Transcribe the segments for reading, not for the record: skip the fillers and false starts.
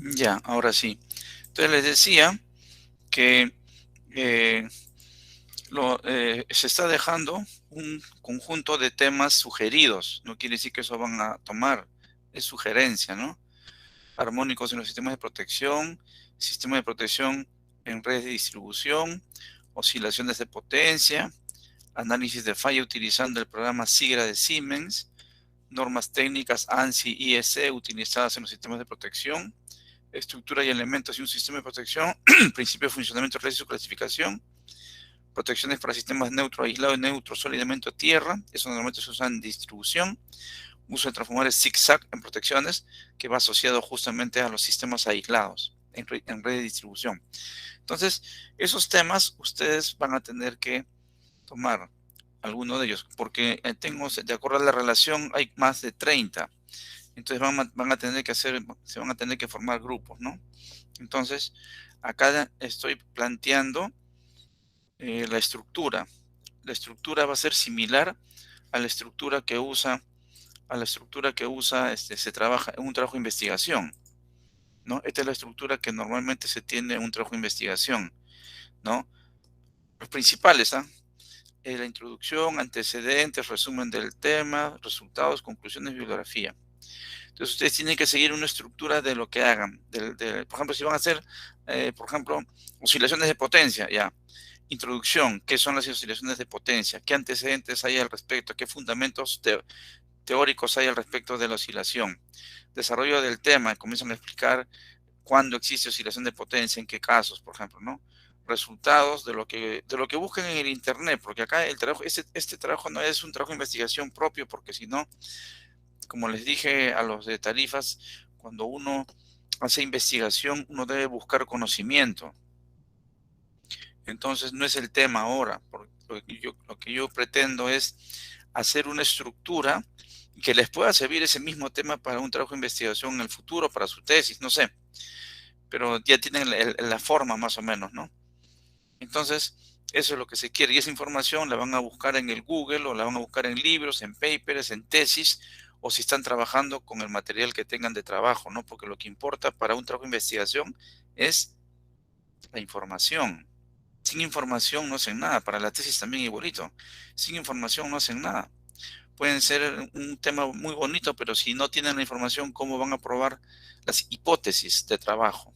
Ya, ahora sí. Entonces les decía que eh, se está dejando un conjunto de temas sugeridos. No quiere decir que eso van a tomar. Es sugerencia, ¿no? Armónicos en los sistemas de protección en redes de distribución, oscilaciones de potencia, análisis de falla utilizando el programa SIGRA de Siemens, normas técnicas ANSI y IEC utilizadas en los sistemas de protección, estructura y elementos y un sistema de protección, principio de funcionamiento, redes y su clasificación, protecciones para sistemas neutro, aislado y neutro, sólidamente o tierra, eso normalmente se usa en distribución, uso de transformadores zigzag en protecciones, que va asociado justamente a los sistemas aislados en red de distribución. Entonces, esos temas ustedes van a tener que tomar alguno de ellos, porque tengo, de acuerdo a la relación, hay más de 30. Entonces van a tener que se van a tener que formar grupos, ¿no? Entonces, acá estoy planteando la estructura. La estructura va a ser similar a la estructura que usa, se trabaja en un trabajo de investigación, ¿no? Esta es la estructura que normalmente se tiene en un trabajo de investigación, ¿no? Los principales, ¿ah? La introducción, antecedentes, resumen del tema, resultados, conclusiones, bibliografía. Entonces ustedes tienen que seguir una estructura de lo que hagan. Por ejemplo, si van a hacer, por ejemplo, oscilaciones de potencia, ya. Introducción, ¿qué son las oscilaciones de potencia? ¿Qué antecedentes hay al respecto? ¿Qué fundamentos teóricos hay al respecto de la oscilación? Desarrollo del tema, comienzan a explicar cuándo existe oscilación de potencia, en qué casos, por ejemplo, ¿no? Resultados de lo que busquen en el internet, porque acá el trabajo, este trabajo no es un trabajo de investigación propio, porque si no, como les dije a los de tarifas, cuando uno hace investigación, uno debe buscar conocimiento. Entonces, no es el tema ahora. Porque lo que yo pretendo es hacer una estructura que les pueda servir ese mismo tema para un trabajo de investigación en el futuro, para su tesis, no sé. Pero ya tienen la forma más o menos, ¿no? Entonces, eso es lo que se quiere. Y esa información la van a buscar en el Google o la van a buscar en libros, en papers, en tesis, o si están trabajando con el material que tengan de trabajo, ¿no? Porque lo que importa para un trabajo de investigación es la información. Sin información no hacen nada. Para la tesis también igualito. Sin información no hacen nada. Pueden ser un tema muy bonito, pero si no tienen la información, ¿cómo van a probar las hipótesis de trabajo?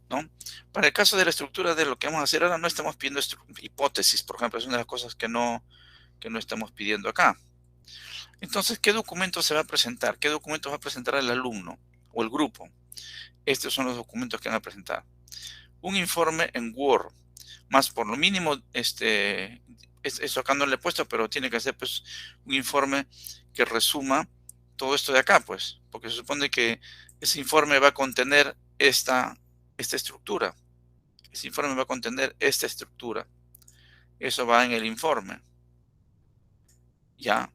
¿No? Para el caso de la estructura de lo que vamos a hacer ahora, no estamos pidiendo hipótesis, por ejemplo, es una de las cosas que no estamos pidiendo acá. Entonces, ¿qué documento se va a presentar? ¿Qué documentos va a presentar el alumno o el grupo? Estos son los documentos que van a presentar. Un informe en Word, más por lo mínimo, eso acá no le he puesto, pero tiene que ser pues un informe que resuma todo esto de acá, pues, porque se supone que ese informe va a contener esta estructura. Ese informe va a contener esta estructura. Eso va en el informe. ¿Ya?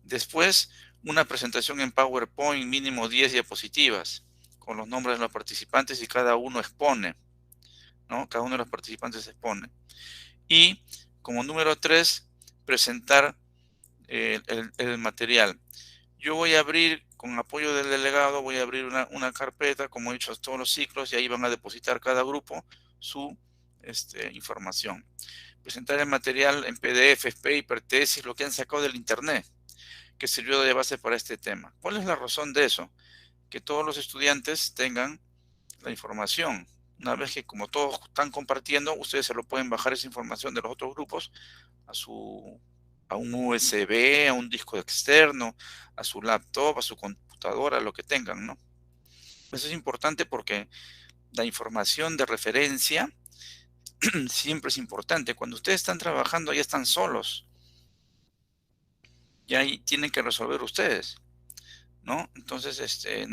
Después, una presentación en PowerPoint, mínimo 10 diapositivas, con los nombres de los participantes y cada uno expone, ¿no? Cada uno de los participantes expone. Y como número 3, presentar el material. Yo voy a abrir, con apoyo del delegado, voy a abrir una carpeta, como he dicho, todos los ciclos, y ahí van a depositar cada grupo su información. Presentar el material en PDF, paper, tesis, lo que han sacado del internet, que sirvió de base para este tema. ¿Cuál es la razón de eso? Que todos los estudiantes tengan la información. Una vez que como todos están compartiendo, ustedes se lo pueden bajar esa información de los otros grupos a un USB, a un disco externo, a su laptop, a su computadora, lo que tengan, ¿no? Eso es importante porque la información de referencia siempre es importante. Cuando ustedes están trabajando, ya están solos. Y ahí tienen que resolver ustedes, ¿no? Entonces,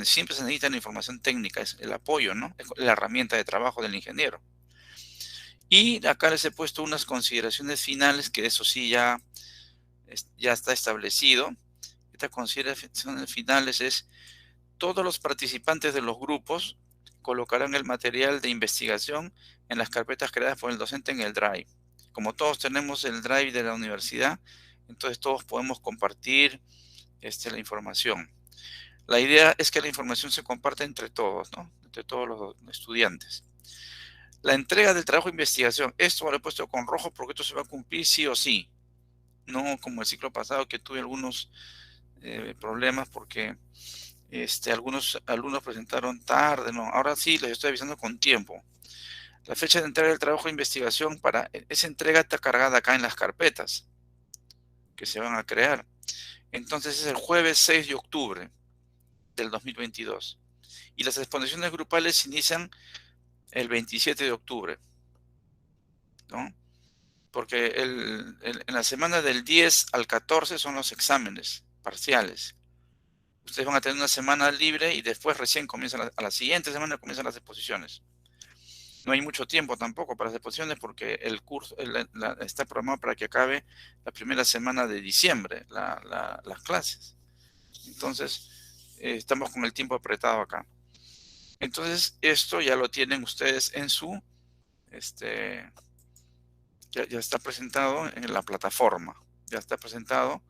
siempre se necesita la información técnica, es el apoyo, ¿no? Es la herramienta de trabajo del ingeniero. Y acá les he puesto unas consideraciones finales, que eso sí ya está establecido. Estas consideraciones finales es: todos los participantes de los grupos colocarán el material de investigación en las carpetas creadas por el docente en el Drive. Como todos tenemos el Drive de la universidad, entonces todos podemos compartir la información. La idea es que la información se comparte entre todos, ¿no? Entre todos los estudiantes. La entrega del trabajo de investigación. Esto lo he puesto con rojo porque esto se va a cumplir sí o sí. No como el ciclo pasado que tuve algunos problemas porque algunos alumnos presentaron tarde. No, ahora sí les estoy avisando con tiempo. La fecha de entrega del trabajo de investigación para esa entrega está cargada acá en las carpetas que se van a crear. Entonces es el jueves 6 de octubre del 2022. Y las exposiciones grupales inician el 27 de octubre, ¿no? Porque en la semana del 10 al 14 son los exámenes parciales. Ustedes van a tener una semana libre y después recién comienzan, a la siguiente semana comienzan las exposiciones. No hay mucho tiempo tampoco para las exposiciones porque el curso está programado para que acabe la primera semana de diciembre, las clases. Entonces, estamos con el tiempo apretado acá. Entonces, esto ya lo tienen ustedes en su, ya está presentado en la plataforma. Ya está presentado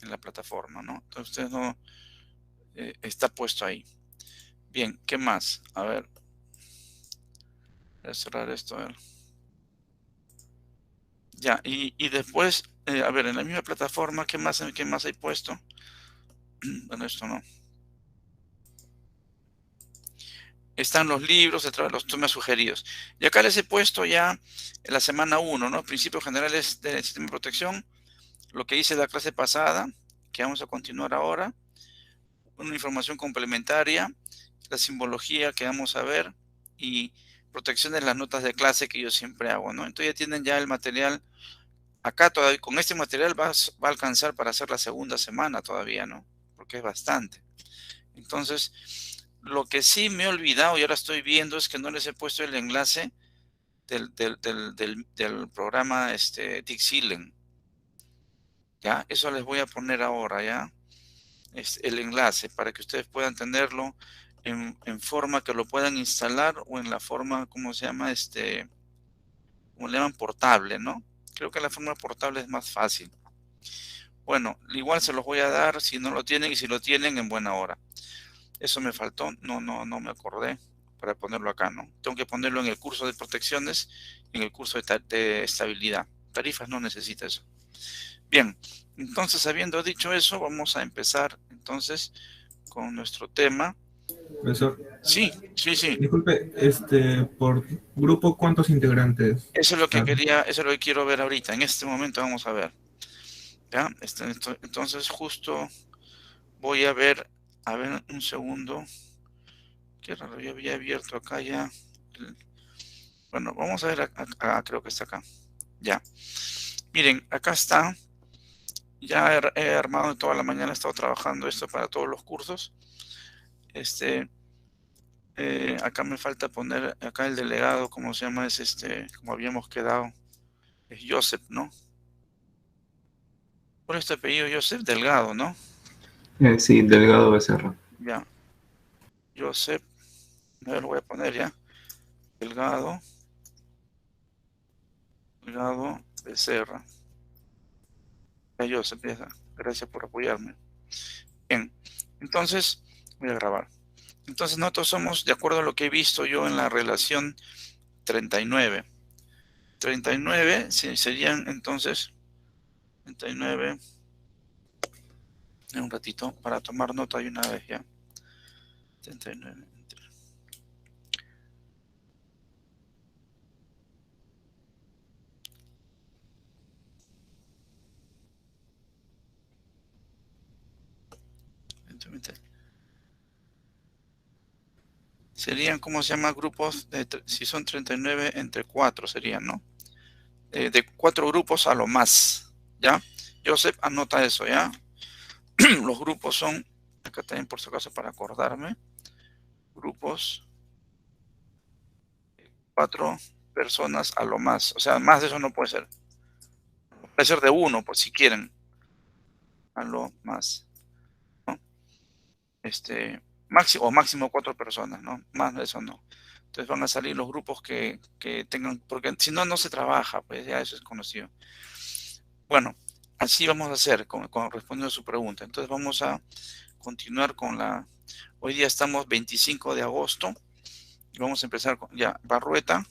en la plataforma, ¿no? Entonces, ustedes no, está puesto ahí. Bien, ¿qué más? A ver. Voy a cerrar esto, a ver. Ya, y después, a ver, en la misma plataforma, qué más hay puesto? Bueno, esto no. Están los libros, los temas sugeridos. Y acá les he puesto ya en la semana 1, ¿no? Principios generales del sistema de protección, lo que hice la clase pasada, que vamos a continuar ahora, una información complementaria, la simbología que vamos a ver y protección de las notas de clase que yo siempre hago, ¿no? Entonces ya tienen ya el material. Acá todavía, con este material va a alcanzar para hacer la segunda semana todavía, ¿no? Porque es bastante. Entonces, lo que sí me he olvidado y ahora estoy viendo es que no les he puesto el enlace del programa Dixilen. ¿Ya? Eso les voy a poner ahora, ¿ya? El enlace para que ustedes puedan tenerlo en forma que lo puedan instalar o en la forma, ¿cómo se llama? Como le llaman, portable, ¿no? Creo que la forma portable es más fácil. Bueno, igual se los voy a dar si no lo tienen y si lo tienen en buena hora. Eso me faltó, no me acordé para ponerlo acá, ¿no? Tengo que ponerlo en el curso de protecciones y en el curso de estabilidad. Tarifas no necesita eso. Bien, entonces habiendo dicho eso, vamos a empezar entonces con nuestro tema. Profesor, Sí, sí, sí. disculpe, por grupo, ¿cuántos integrantes Eso es lo que están? quería, eso es lo que quiero ver ahorita. En este momento vamos a ver. ¿Ya? Entonces justo voy a ver un segundo. Qué raro, yo había abierto acá ya. Bueno, vamos a ver acá, creo que está acá. Ya. Miren, acá está. Ya he armado toda la mañana, he estado trabajando esto para todos los cursos. Acá me falta poner, acá el delegado, ¿cómo se llama? Es como habíamos quedado. Es Joseph, ¿no? ¿Cuál es tu apellido? Joseph Delgado, ¿no? Sí, Delgado Becerra. Ya. Joseph, a ver, lo voy a poner ya. Delgado. Delgado Becerra. Ya, Joseph, ya. Gracias por apoyarme. Bien. Entonces, voy a grabar. Entonces nosotros somos, de acuerdo a lo que he visto yo en la relación 39. 39 serían entonces 39 en un ratito para tomar nota de una vez ya. 39 entre, serían, ¿cómo se llama? Grupos, si son 39 entre 4 serían, ¿no? De 4 grupos a lo más, ¿ya? Joseph, anota eso, ¿ya? Los grupos son, acá también por si acaso para acordarme, grupos, 4 personas a lo más, o sea, más de eso no puede ser. Puede ser de 1, por si quieren, a lo más, ¿no? Máximo 4 personas, ¿no? Más de eso no. Entonces van a salir los grupos que tengan, porque si no, no se trabaja, pues ya eso es conocido. Bueno, así vamos a hacer, respondiendo a su pregunta. Entonces vamos a continuar con la... Hoy día estamos 25 de agosto. Y vamos a empezar con... Ya, Barrueta.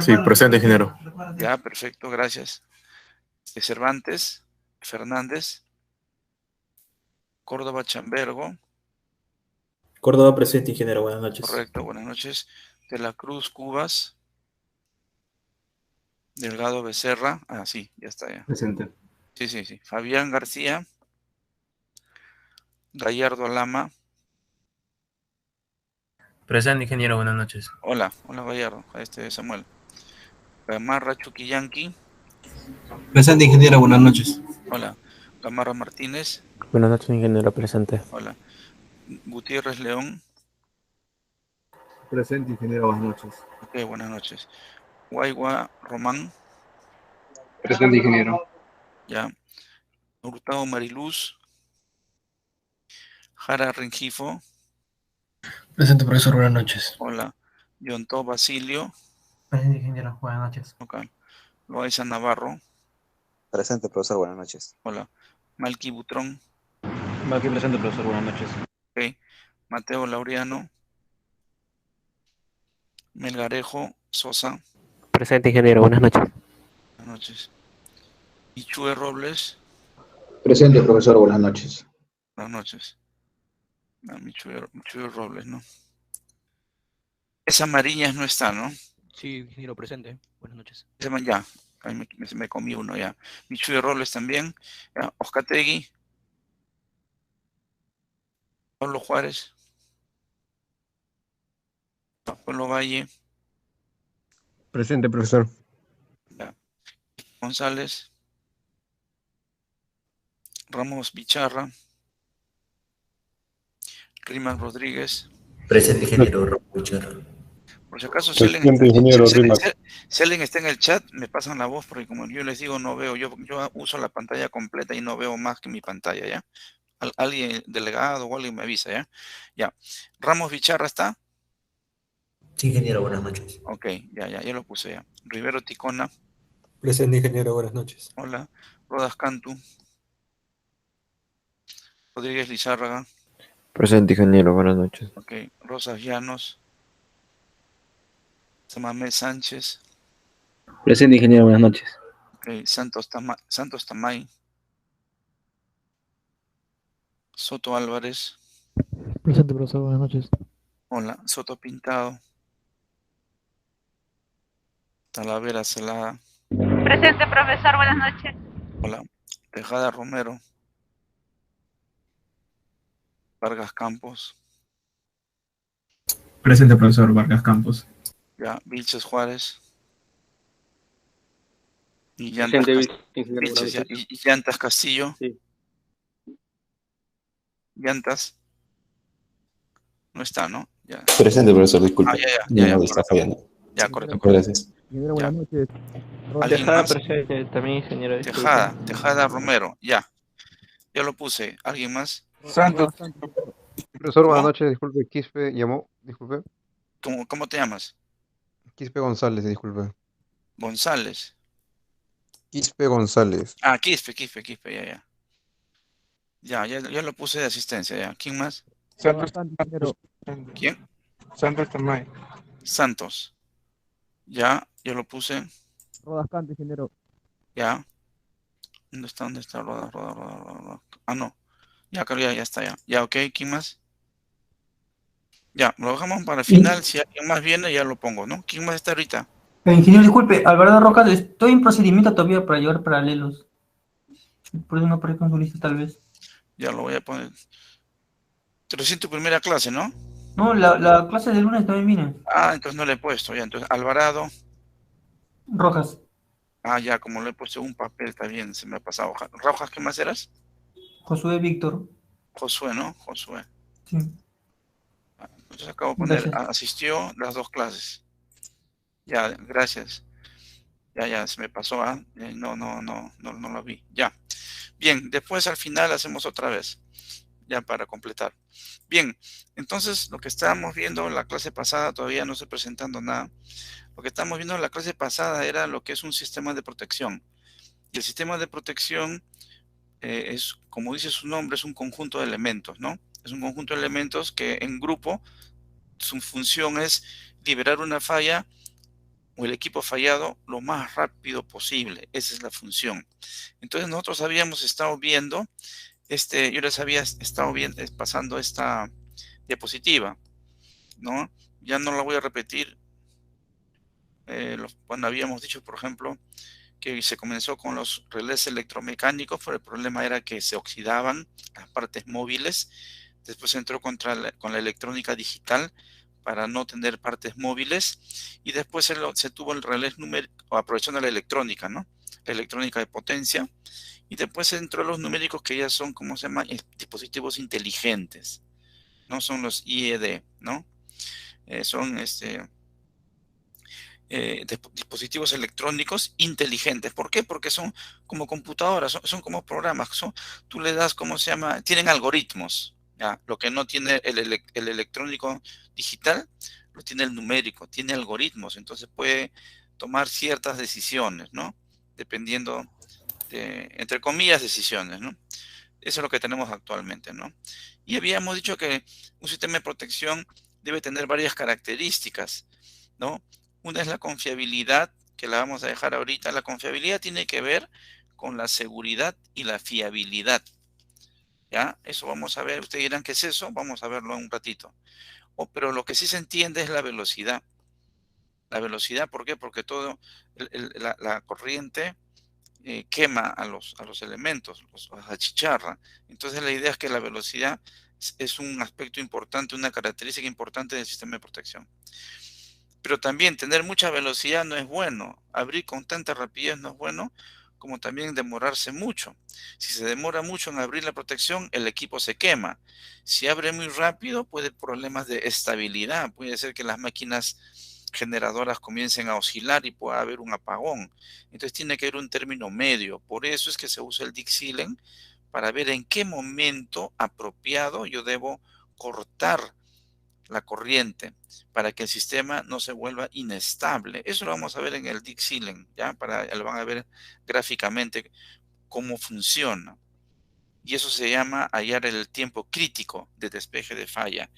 Sí, presente, ingeniero. Ya, perfecto, gracias. Cervantes, Fernández, Córdoba Chambergo. Córdoba, presente, ingeniero. Buenas noches. Correcto, buenas noches. De la Cruz, Cubas. Delgado Becerra. Ah, sí, ya está ya. Presente. Sí. Fabián García. Gallardo Lama. Presente, ingeniero, buenas noches. Hola Gallardo, Samuel. Gamarra Chuquillanqui. Presente, ingeniero, buenas noches. Hola. Gamarra Martínez. Buenas noches, ingeniero presente. Hola. Gutiérrez León. Presente, ingeniero, buenas noches. Ok, buenas noches. Guaigua Román. Presente, ingeniero. Ya. Hurtado Mariluz. Jara Rengifo. Presente, profesor, buenas noches. Hola. Yontó Basilio. Presente, ingeniero, buenas noches. Ok. Loaiza Navarro. Presente, profesor, buenas noches. Hola. Malqui Butrón. Malqui presente, profesor, buenas noches. Ok. Mateo Laureano. Melgarejo Sosa. Presente, ingeniero, buenas noches. Buenas noches. Ichue Robles. Presente, profesor, buenas noches. Buenas noches. Michue Robles, ¿no? Esa Mariñas no está, ¿no? Sí, ingeniero presente. Buenas noches. Ya, ahí me comí uno ya. Michuy Robles también. Ya. Oscategui. Pablo Juárez. Pablo Valle. Presente, profesor. Ya. González. Ramos Bicharra. Rimas Rodríguez. Presente, ingeniero, Ramos Bicharra. Por si acaso, Presente, ingeniero Rimas. si alguien está en el chat, me pasan la voz, porque como yo les digo, no veo, yo uso la pantalla completa y no veo más que mi pantalla, ¿ya? Alguien delegado o alguien me avisa, ¿ya? Ya. Ramos Bicharra está. Sí, ingeniero, buenas noches. Ok, ya lo puse ya. Rivero Ticona. Presente, ingeniero, buenas noches. Hola. Rodas Cantu. Rodríguez Lizárraga. Presente, ingeniero, buenas noches. Ok. Rosas Llanos. Samamé Sánchez. Presente, ingeniero, buenas noches. Ok. Santos Tamay. Soto Álvarez. Presente, profesor, buenas noches. Hola. Soto Pintado. Talavera Celada. Presente, profesor, buenas noches. Hola. Tejada Romero. Vargas Campos. Presente, profesor Vargas Campos. Ya. Vilches Juárez. Y Presente, Llantas Castillo. Sí. Llantas. No está, ¿no? Ya. Presente, profesor, disculpe. Ya, está fallando. Ya, correcto. Gracias. Ingeniero, buenas noches. ¿Alguien Tejada más? presente, también, ingeniero. Tejada Romero. Ya lo puse. ¿Alguien más? Santos. Profesor, buenas ¿Cómo? noches, disculpe, Quispe llamó, disculpe. ¿Cómo te llamas? Quispe González, disculpe. González. Quispe González. Ah, Quispe, ya. Ya lo puse de asistencia, ya. ¿Quién más? Santos. ¿Quién? Santos Tamay. Santos. Ya lo puse. Rodas Canto, ingeniero. Ya. ¿Dónde está? Roda. Ah, no. Ya, creo ya está, ya. Ya, ok. ¿Quién más? Ya, lo dejamos para el final. Si alguien más viene, ya lo pongo, ¿no? ¿Quién más está ahorita? Ingeniero, disculpe, Alvarado Roca, estoy en procedimiento todavía para llevar paralelos. Por eso no aparezco en su lista, tal vez. Ya lo voy a poner. Recién tu primera clase, ¿no? No, la clase de lunes también viene. Ah, entonces no le he puesto, ya. Entonces, Alvarado. Rojas. Ah, ya, como le he puesto un papel, está bien, se me ha pasado. Rojas, ¿qué más eras? Josué Víctor. Josué, ¿no? Josué. Sí. Entonces acabo de poner, Gracias. asistió las dos clases. Ya, gracias. Ya, se me pasó, no lo vi. Ya. Bien, después al final hacemos otra vez. Ya para completar. Bien, entonces lo que estábamos viendo en la clase pasada, todavía no estoy presentando nada. Lo que estábamos viendo en la clase pasada era lo que es un sistema de protección. Y el sistema de protección es, como dice su nombre, es un conjunto de elementos, ¿no? Es un conjunto de elementos que en grupo su función es liberar una falla o el equipo fallado lo más rápido posible. Esa es la función. Entonces nosotros habíamos estado viendo, yo les había estado pasando esta diapositiva, ¿no? Ya no la voy a repetir. Cuando habíamos dicho, por ejemplo, que se comenzó con los relés electromecánicos, pero el problema era que se oxidaban las partes móviles. Después se entró con la electrónica digital para no tener partes móviles, y después se tuvo el relé numérico, aprovechando la electrónica, ¿no? La electrónica de potencia, y después se entró los numéricos que ya son, ¿cómo se llama? Dispositivos inteligentes, ¿no? Son los IED, ¿no? Son dispositivos electrónicos inteligentes. ¿Por qué? Porque son como computadoras, son como programas. Tú le das, ¿cómo se llama? Tienen algoritmos. ¿Ya? Lo que no tiene el electrónico digital, lo tiene el numérico, tiene algoritmos. Entonces puede tomar ciertas decisiones, ¿no? Dependiendo de, entre comillas, decisiones, ¿no? Eso es lo que tenemos actualmente, ¿no? Y habíamos dicho que un sistema de protección debe tener varias características, ¿no? Una es la confiabilidad, que la vamos a dejar ahorita. La confiabilidad tiene que ver con la seguridad y la fiabilidad. ¿Ya? Eso vamos a ver. Ustedes dirán, ¿qué es eso? Vamos a verlo en un ratito. Pero lo que sí se entiende es la velocidad. La velocidad, ¿por qué? Porque todo, la corriente quema a los elementos, los achicharra. Entonces la idea es que la velocidad es un aspecto importante, una característica importante del sistema de protección. Pero también tener mucha velocidad no es bueno. Abrir con tanta rapidez no es bueno, como también demorarse mucho. Si se demora mucho en abrir la protección, el equipo se quema. Si abre muy rápido, puede haber problemas de estabilidad. Puede ser que las máquinas generadoras comiencen a oscilar y pueda haber un apagón. Entonces tiene que haber un término medio. Por eso es que se usa el Dick Sealing, para ver en qué momento apropiado yo debo cortar la corriente para que el sistema no se vuelva inestable. Eso lo vamos a ver en el Dick Sealing, ¿ya? Lo van a ver gráficamente cómo funciona. Y eso se llama hallar el tiempo crítico de despeje de falla.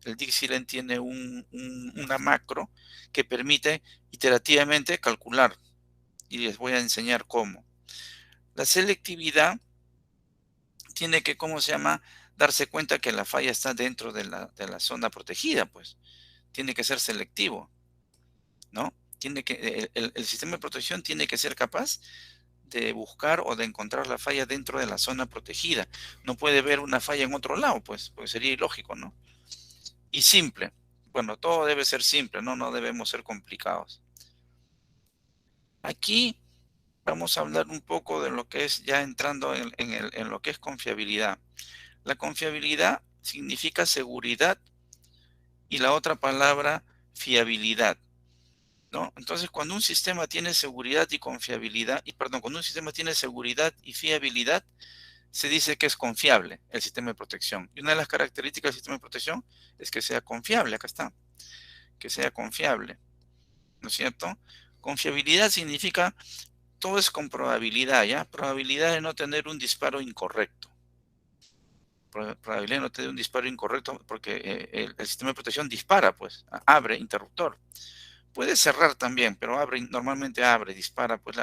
El Dick Sealing tiene una macro que permite iterativamente calcular. Y les voy a enseñar cómo. La selectividad tiene que, ¿cómo se llama?, darse cuenta que la falla está dentro de la zona protegida, pues. Tiene que ser selectivo, ¿no? El sistema de protección tiene que ser capaz de buscar o de encontrar la falla dentro de la zona protegida. No puede ver una falla en otro lado, pues, porque sería ilógico, ¿no? Y simple. Bueno, todo debe ser simple, ¿no? No debemos ser complicados. Aquí vamos a hablar un poco de lo que es, ya entrando en lo que es confiabilidad. La confiabilidad significa seguridad y la otra palabra fiabilidad, ¿no? Entonces, cuando un sistema tiene seguridad y confiabilidad, cuando un sistema tiene seguridad y fiabilidad, se dice que es confiable el sistema de protección. Y una de las características del sistema de protección es que sea confiable, acá está, que sea confiable, ¿no es cierto? Confiabilidad significa, todo es con probabilidad, ¿ya? Probabilidad de no tener un disparo incorrecto. Probabilidad de no tener un disparo incorrecto, porque el sistema de protección dispara, pues, abre interruptor. Puede cerrar también, pero normalmente abre, dispara pues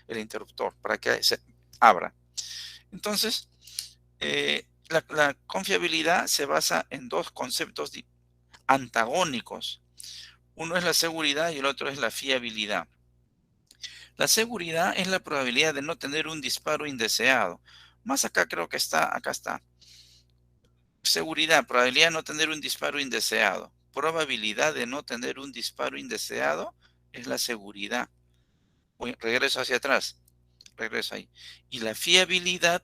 el interruptor para que se abra. Entonces, la confiabilidad se basa en dos conceptos antagónicos. Uno es la seguridad y el otro es la fiabilidad. La seguridad es la probabilidad de no tener un disparo indeseado. Más acá creo que está, acá está. Seguridad, probabilidad de no tener un disparo indeseado. Probabilidad de no tener un disparo indeseado es la seguridad. Regreso hacia atrás. Regreso ahí. Y la fiabilidad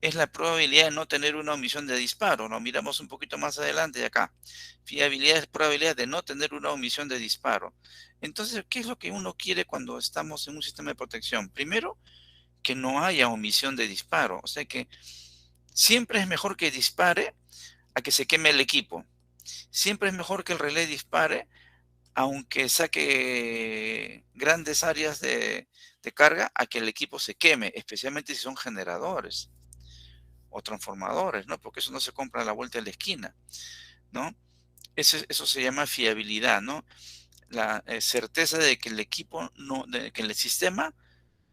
es la probabilidad de no tener una omisión de disparo. Lo miramos un poquito más adelante de acá. Fiabilidad es probabilidad de no tener una omisión de disparo. Entonces, ¿qué es lo que uno quiere cuando estamos en un sistema de protección? Primero, que no haya omisión de disparo. O sea que siempre es mejor que dispare a que se queme el equipo. Siempre es mejor que el relé dispare, aunque saque grandes áreas de carga, a que el equipo se queme, especialmente si son generadores. o transformadores, ¿no? Porque eso no se compra a la vuelta de la esquina, ¿no? Eso se llama fiabilidad, ¿no? La certeza de que el equipo, de que el sistema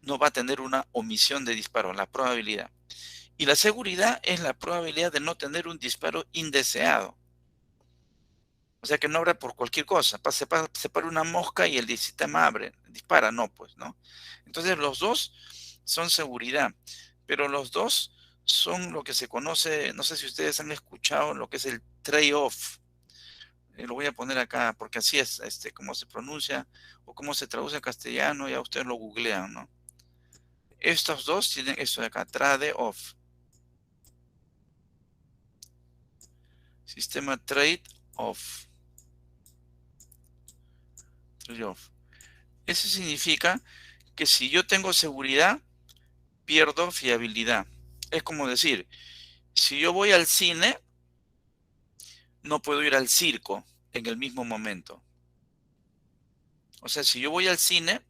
no va a tener una omisión de disparo, la probabilidad. Y la seguridad es la probabilidad de no tener un disparo indeseado. O sea, que no abra por cualquier cosa. Se para una mosca y el sistema dispara, no, pues, ¿no? Entonces, los dos son seguridad, pero los dos son lo que se conoce, no sé si ustedes han escuchado lo que es el trade-off. Lo voy a poner acá, porque así es como se pronuncia o cómo se traduce en castellano, ya ustedes lo googlean, ¿no? Estos dos tienen esto de acá, trade-off. Sistema trade-off. Trade-off. Eso significa que si yo tengo seguridad, pierdo fiabilidad. Es como decir, si yo voy al cine, no puedo ir al circo en el mismo momento. O sea, si yo voy al cine,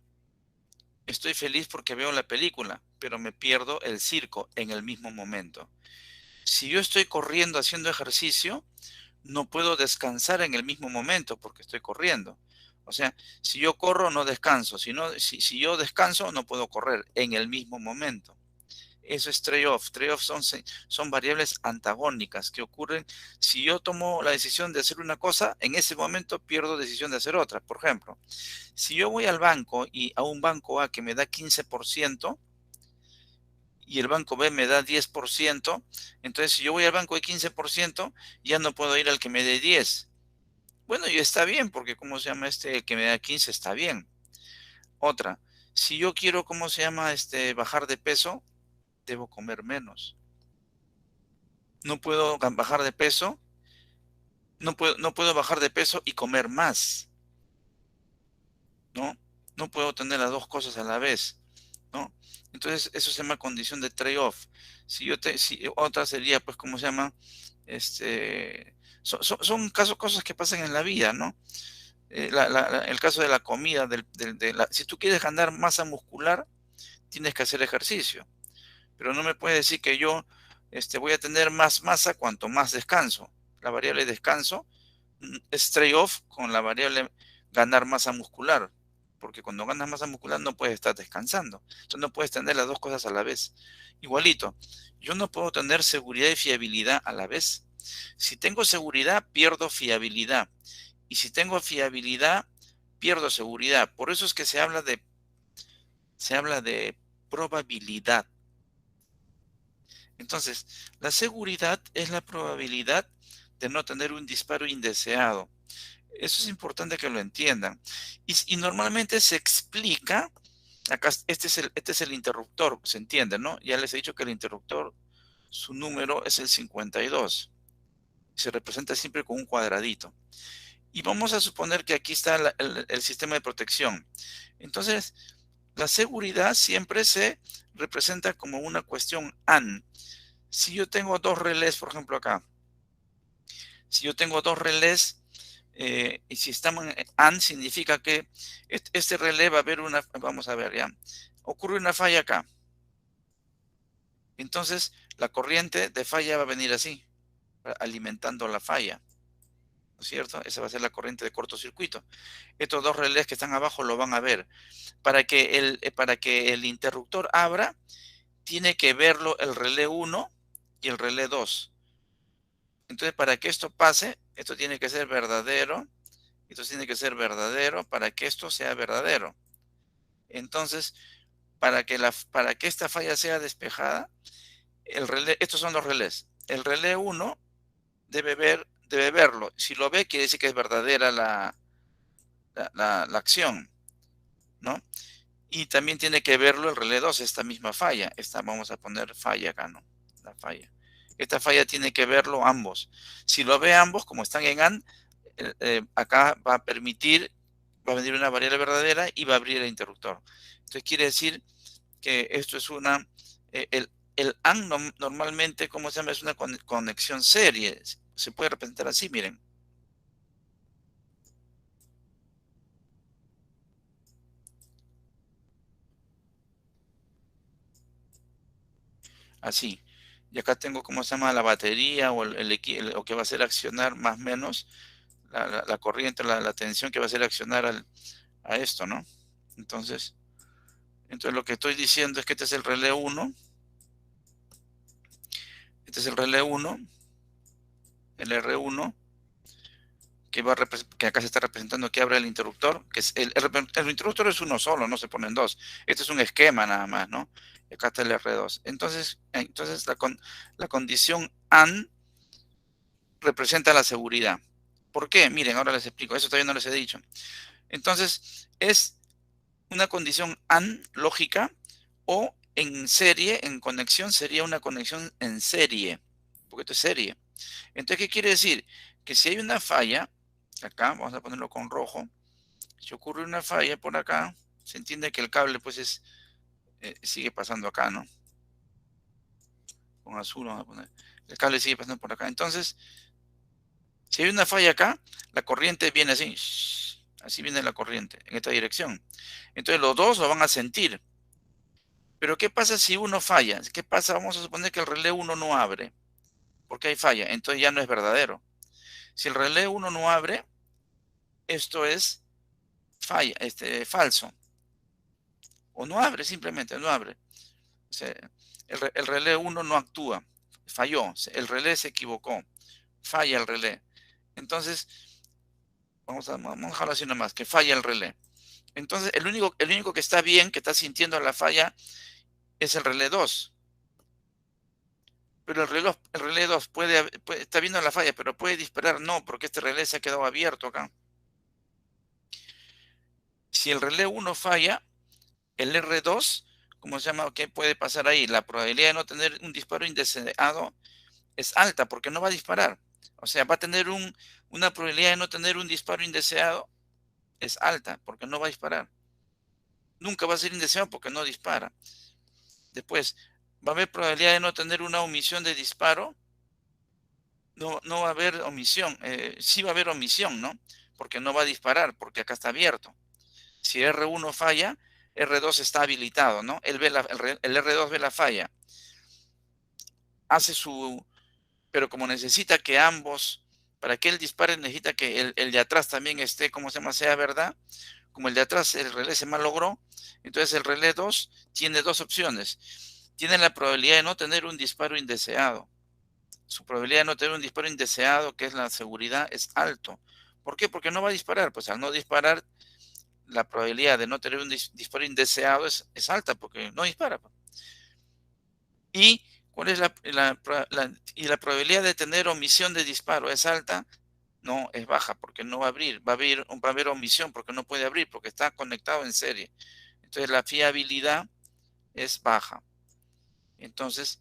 estoy feliz porque veo la película, pero me pierdo el circo en el mismo momento. Si yo estoy corriendo, haciendo ejercicio, no puedo descansar en el mismo momento porque estoy corriendo. O sea, si yo corro, no descanso. Si yo descanso, no puedo correr en el mismo momento. Eso es trade-off. Trade-off son variables antagónicas que ocurren si yo tomo la decisión de hacer una cosa, en ese momento pierdo decisión de hacer otra. Por ejemplo, si yo voy al banco y a un banco A que me da 15% y el banco B me da 10%, entonces si yo voy al banco de 15%, ya no puedo ir al que me dé 10. Bueno, y está bien, porque ¿cómo se llama el que me da 15? Está bien. Otra, si yo quiero, ¿cómo se llama bajar de peso? Debo comer menos. No puedo bajar de peso, no puedo bajar de peso y comer más, ¿no? No puedo tener las dos cosas a la vez, ¿no? Entonces, eso se llama condición de trade-off. Otra sería, pues, ¿cómo se llama? Son cosas que pasan en la vida, ¿no? El caso de la comida, si tú quieres ganar masa muscular, tienes que hacer ejercicio. Pero no me puedes decir que yo voy a tener más masa cuanto más descanso. La variable descanso es trade-off con la variable ganar masa muscular. Porque cuando ganas masa muscular no puedes estar descansando. Entonces no puedes tener las dos cosas a la vez. Igualito, yo no puedo tener seguridad y fiabilidad a la vez. Si tengo seguridad, pierdo fiabilidad. Y si tengo fiabilidad, pierdo seguridad. Por eso es que se habla de probabilidad. Entonces, la seguridad es la probabilidad de no tener un disparo indeseado. Eso es importante que lo entiendan. Y normalmente se explica, acá este es el interruptor, se entiende, ¿no? Ya les he dicho que el interruptor, su número es el 52. Se representa siempre con un cuadradito. Y vamos a suponer que aquí está el sistema de protección. Entonces, la seguridad siempre se representa como una cuestión AND. Si yo tengo dos relés, por ejemplo acá, si yo tengo dos relés, y si estamos en AND, significa que este relé va a haber vamos a ver ya, ocurre una falla acá. Entonces, la corriente de falla va a venir así, alimentando la falla. ¿No es cierto? Esa va a ser la corriente de cortocircuito. Estos dos relés que están abajo lo van a ver. Para que el interruptor abra, tiene que verlo el relé 1 y el relé 2. Entonces, para que esto pase, esto tiene que ser verdadero. Esto tiene que ser verdadero para que esto sea verdadero. Entonces, para que esta falla sea despejada, estos son los relés. El relé 1 debe verlo. Si lo ve, quiere decir que es verdadera la acción, ¿no? Y también tiene que verlo el relé 2, esta misma falla. Vamos a poner falla acá, ¿no? La falla. Esta falla tiene que verlo ambos. Si lo ve ambos, como están en AND, acá va a venir una variable verdadera y va a abrir el interruptor. Entonces quiere decir que esto es el AND normalmente, ¿cómo se llama? Es una conexión serie. Se puede representar así, miren. Así. Y acá tengo, ¿cómo se llama? La batería o o que va a hacer accionar más o menos la corriente, la tensión que va a hacer accionar a esto, ¿no? Entonces lo que estoy diciendo es que este es el relé 1. Este es el relé 1, el R1, que acá se está representando que abre el interruptor, que es el interruptor es uno solo, no se ponen dos. Este es un esquema nada más, ¿no? Y acá está el R2. Entonces la condición AND representa la seguridad. ¿Por qué? Miren, ahora les explico. Eso todavía no les he dicho. Entonces, es una condición AND lógica, o en serie, en conexión, sería una conexión en serie, porque esto es serie. Entonces, ¿qué quiere decir? Que si hay una falla, acá, vamos a ponerlo con rojo, si ocurre una falla por acá, se entiende que el cable pues sigue pasando acá, ¿no? Con azul vamos a poner. El cable sigue pasando por acá. Entonces, si hay una falla acá, la corriente viene así. Así viene la corriente, en esta dirección. Entonces, los dos lo van a sentir. Pero, ¿qué pasa si uno falla? ¿Qué pasa? Vamos a suponer que el relé 1 no abre, porque hay falla. Entonces, ya no es verdadero. Si el relé 1 no abre, esto es falla, falso. O no abre, simplemente no abre. O sea, el relé 1 no actúa. Falló. El relé se equivocó. Falla el relé. Entonces, vamos a dejarlo así nomás, que falla el relé. Entonces, el único que está bien, que está sintiendo la falla, es el relé 2. Pero el relé 2 está viendo la falla, pero puede disparar. No, porque este relé se ha quedado abierto acá. Si el relé 1 falla, el R2, ¿cómo se llama? ¿Qué puede pasar ahí? La probabilidad de no tener un disparo indeseado es alta, porque no va a disparar. O sea, va a tener una probabilidad de no tener un disparo indeseado, es alta, porque no va a disparar. Nunca va a ser indeseado porque no dispara. Después, ¿va a haber probabilidad de no tener una omisión de disparo? No va a haber omisión. Sí va a haber omisión, ¿no? Porque no va a disparar, porque acá está abierto. Si R1 falla, R2 está habilitado, ¿no? El R2 ve la falla. Pero como necesita que ambos, para que él dispare, necesita que el de atrás también esté, ¿cómo se llama? Sea verdad. Como el de atrás, el relé se malogró, entonces el relé 2 tiene dos opciones. Tiene la probabilidad de no tener un disparo indeseado. Su probabilidad de no tener un disparo indeseado, que es la seguridad, es alto. ¿Por qué? Porque no va a disparar. Pues al no disparar, la probabilidad de no tener un disparo indeseado es alta, porque no dispara. ¿Y cuál es la probabilidad de tener omisión de disparo? ¿Es alta? No, es baja, porque no va a abrir. Va a haber omisión porque no puede abrir, porque está conectado en serie. Entonces la fiabilidad es baja. Entonces,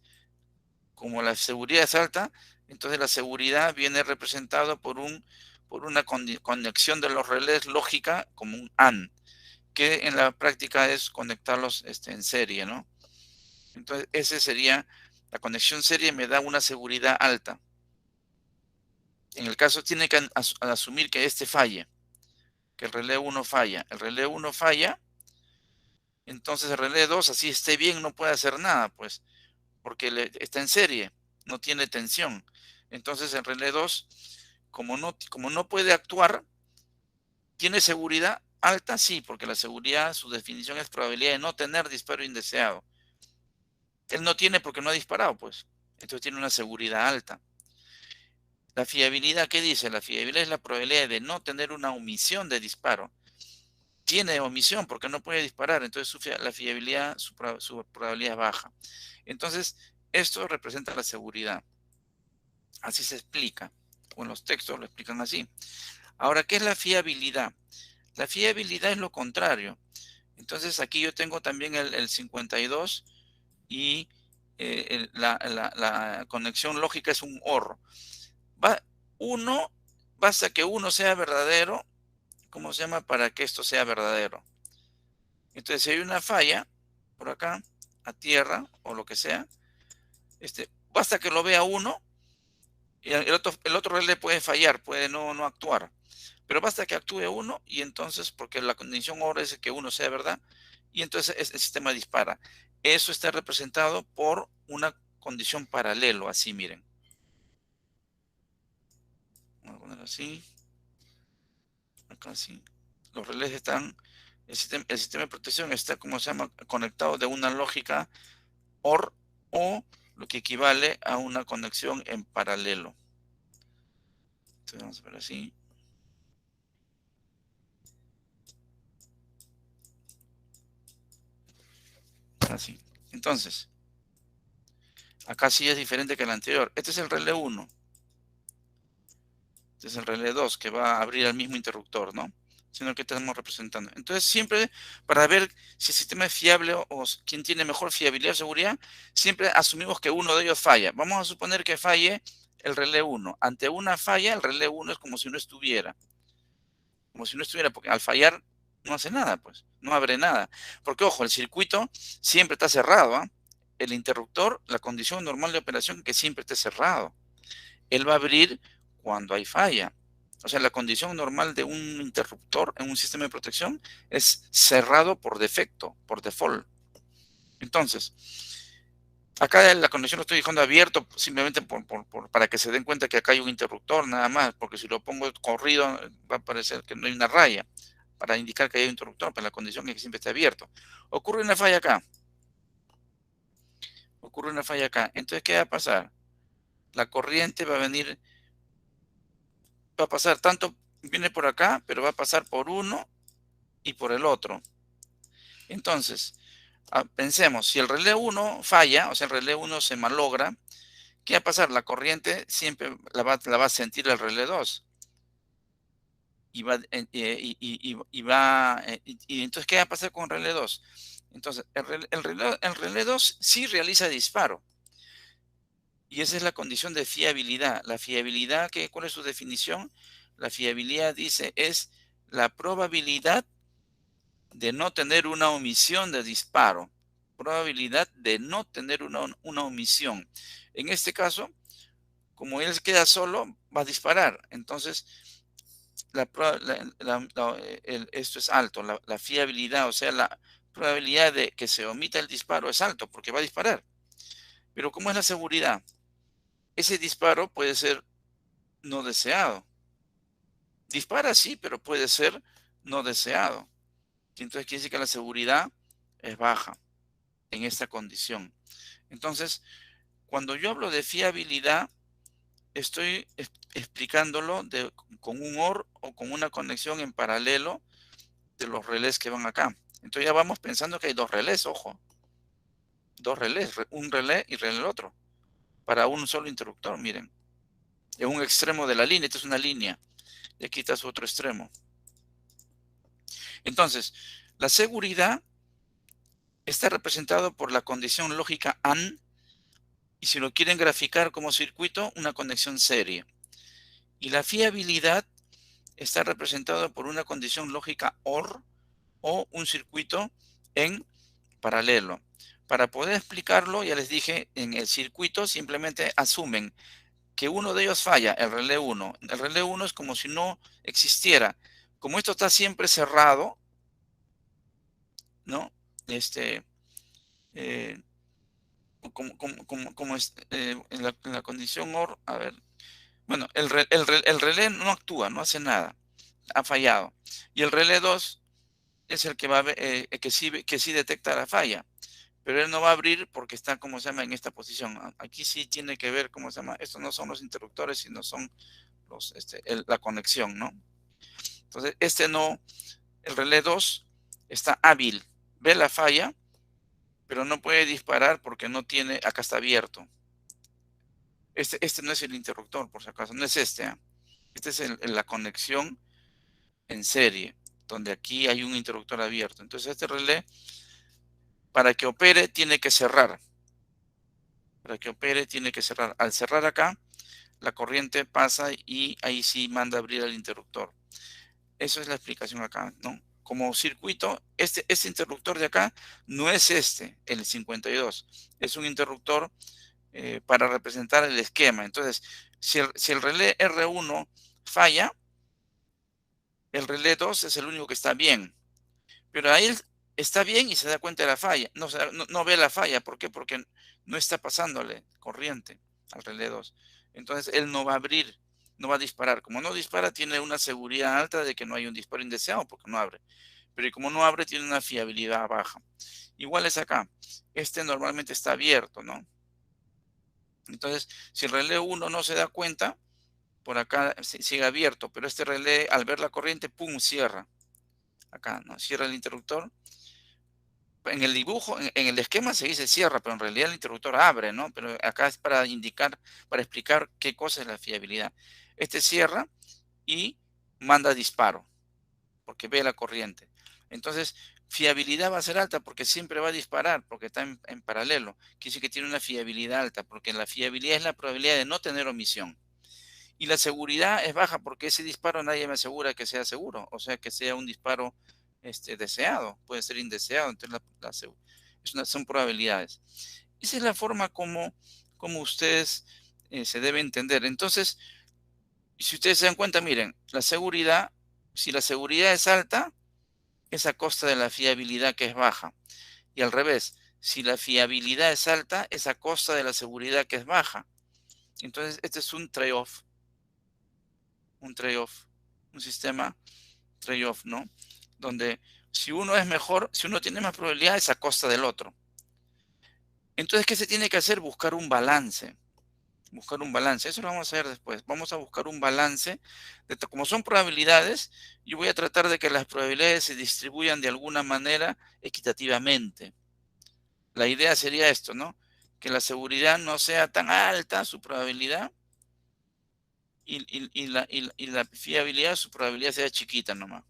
como la seguridad es alta, entonces la seguridad viene representada por una conexión de los relés lógica como un AND, que en la práctica es conectarlos en serie, ¿no? Entonces, ese sería, la conexión serie me da una seguridad alta. En el caso tiene que asumir que este falle, que el relé 1 falla. El relé 1 falla, entonces el relé 2, así esté bien, no puede hacer nada, pues, porque está en serie, no tiene tensión. Entonces el relé 2, como no puede actuar, ¿tiene seguridad alta? Sí, porque la seguridad, su definición es probabilidad de no tener disparo indeseado. Él no tiene porque no ha disparado, pues. Entonces tiene una seguridad alta. La fiabilidad, ¿qué dice? La fiabilidad es la probabilidad de no tener una omisión de disparo. Tiene omisión porque no puede disparar, entonces la fiabilidad, su probabilidad es baja. Entonces, esto representa la seguridad. Así se explica. O en los textos lo explican así. Ahora, ¿qué es la fiabilidad? La fiabilidad es lo contrario. Entonces, aquí yo tengo también el 52 y la conexión lógica es un OR. Basta que uno sea verdadero, ¿cómo se llama? Para que esto sea verdadero. Entonces, si hay una falla por acá, a tierra o lo que sea, basta que lo vea uno y el otro relé puede fallar, puede no actuar. Pero basta que actúe uno y entonces, porque la condición OR es que uno sea verdad, y entonces el sistema dispara. Eso está representado por una condición paralelo, así miren. Vamos a poner así. Acá así. Los relés están, el sistema de protección está, como se llama, conectado de una lógica OR o lo que equivale a una conexión en paralelo. Entonces vamos a ver así. Así. Entonces, acá sí es diferente que el anterior. Este es el relé 1. Este es el relé 2 que va a abrir al mismo interruptor, ¿no? Sino que estamos representando. Entonces, siempre para ver si el sistema es fiable o quién tiene mejor fiabilidad o seguridad, siempre asumimos que uno de ellos falla. Vamos a suponer que falle el relé 1. Ante una falla, el relé 1 es como si no estuviera. Como si no estuviera, porque al fallar no hace nada, pues. No abre nada. Porque, ojo, el circuito siempre está cerrado, ¿ah? El interruptor, la condición normal de operación es que siempre esté cerrado. Él va a abrir cuando hay falla. O sea, la condición normal de un interruptor en un sistema de protección es cerrado por defecto, por default. Entonces, acá la conexión lo estoy dejando abierto simplemente para que se den cuenta que acá hay un interruptor, nada más, porque si lo pongo corrido va a parecer que no hay una raya, para indicar que hay un interruptor, pero la condición es que siempre esté abierto. Ocurre una falla acá. Ocurre una falla acá. Entonces, ¿qué va a pasar? La corriente va a venir, va a pasar tanto, viene por acá, pero va a pasar por uno y por el otro. Entonces, pensemos, si el relé 1 falla, o sea, el relé 1 se malogra, ¿qué va a pasar? La corriente siempre la va a sentir el relé 2. Y entonces, ¿qué va a pasar con el relé 2? Entonces, el relé 2 sí realiza disparo. Y esa es la condición de fiabilidad. La fiabilidad, ¿cuál es su definición? La fiabilidad dice es la probabilidad de no tener una omisión de disparo. Probabilidad de no tener una omisión. En este caso, como él queda solo, va a disparar. Entonces, esto es alto. La fiabilidad, o sea, la probabilidad de que se omita el disparo es alto porque va a disparar. Pero ¿cómo es la seguridad? Ese disparo puede ser no deseado. Dispara sí, pero puede ser no deseado. Entonces quiere decir que la seguridad es baja en esta condición. Entonces, cuando yo hablo de fiabilidad, estoy explicándolo con un OR o con una conexión en paralelo de los relés que van acá. Entonces ya vamos pensando que hay dos relés, ojo. Dos relés, un relé y relé el otro. Para un solo interruptor, miren. En un extremo de la línea, esta es una línea. Y aquí está su otro extremo. Entonces, la seguridad está representado por la condición lógica AND, y si lo quieren graficar como circuito, una conexión serie. Y la fiabilidad está representado por una condición lógica OR o un circuito en paralelo. Para poder explicarlo, ya les dije, en el circuito simplemente asumen que uno de ellos falla, el relé 1. El relé 1 es como si no existiera. Como esto está siempre cerrado, ¿no? En la condición OR, a ver. Bueno, el relé no actúa, no hace nada. Ha fallado. Y el relé 2 es el que va a ver, que sí detecta la falla. Pero él no va a abrir porque está, como se llama, en esta posición. Aquí sí tiene que ver, ¿cómo se llama? Estos no son los interruptores, sino son la conexión, ¿no? Entonces, el relé 2 está hábil. Ve la falla, pero no puede disparar porque no tiene, acá está abierto. Este no es el interruptor, por si acaso, no es este. Este es la conexión en serie, donde aquí hay un interruptor abierto. Entonces, este relé, para que opere, tiene que cerrar. Para que opere, tiene que cerrar. Al cerrar acá, la corriente pasa y ahí sí manda a abrir el interruptor. Eso es la explicación acá, ¿no? Como circuito, este interruptor de acá no es el 52. Es un interruptor para representar el esquema. Entonces, si el relé R1 falla, el relé 2 es el único que está bien. Pero ahí está bien y se da cuenta de la falla. No ve la falla. ¿Por qué? Porque no está pasándole corriente al relé 2. Entonces él no va a abrir, no va a disparar. Como no dispara, tiene una seguridad alta de que no hay un disparo indeseado porque no abre. Pero como no abre, tiene una fiabilidad baja. Igual es acá. Este normalmente está abierto, ¿no? Entonces, si el relé 1 no se da cuenta, por acá sigue abierto. Pero este relé, al ver la corriente, ¡pum!, cierra. Acá, ¿no? Cierra el interruptor. En el dibujo, en el esquema se dice cierra, pero en realidad el interruptor abre, ¿no? Pero acá es para indicar, para explicar qué cosa es la fiabilidad. Este cierra y manda disparo, porque ve la corriente. Entonces, fiabilidad va a ser alta porque siempre va a disparar, porque está en paralelo. Quiere decir que tiene una fiabilidad alta, porque la fiabilidad es la probabilidad de no tener omisión. Y la seguridad es baja porque ese disparo nadie me asegura que sea seguro, o sea, que sea un disparo deseado, puede ser indeseado, entonces son probabilidades. Esa es la forma como ustedes se deben entender. Entonces, si ustedes se dan cuenta, miren, la seguridad, si la seguridad es alta, es a costa de la fiabilidad que es baja. Y al revés, si la fiabilidad es alta, es a costa de la seguridad que es baja. Entonces, este es un trade-off. Un sistema trade-off, ¿no? Donde si uno es mejor, si uno tiene más probabilidades a costa del otro. Entonces, ¿qué se tiene que hacer? Buscar un balance. Buscar un balance. Eso lo vamos a hacer después. Vamos a buscar un balance. Como son probabilidades, yo voy a tratar de que las probabilidades se distribuyan de alguna manera equitativamente. La idea sería esto, ¿no? Que la seguridad no sea tan alta, su probabilidad, y la fiabilidad, su probabilidad sea chiquita nomás.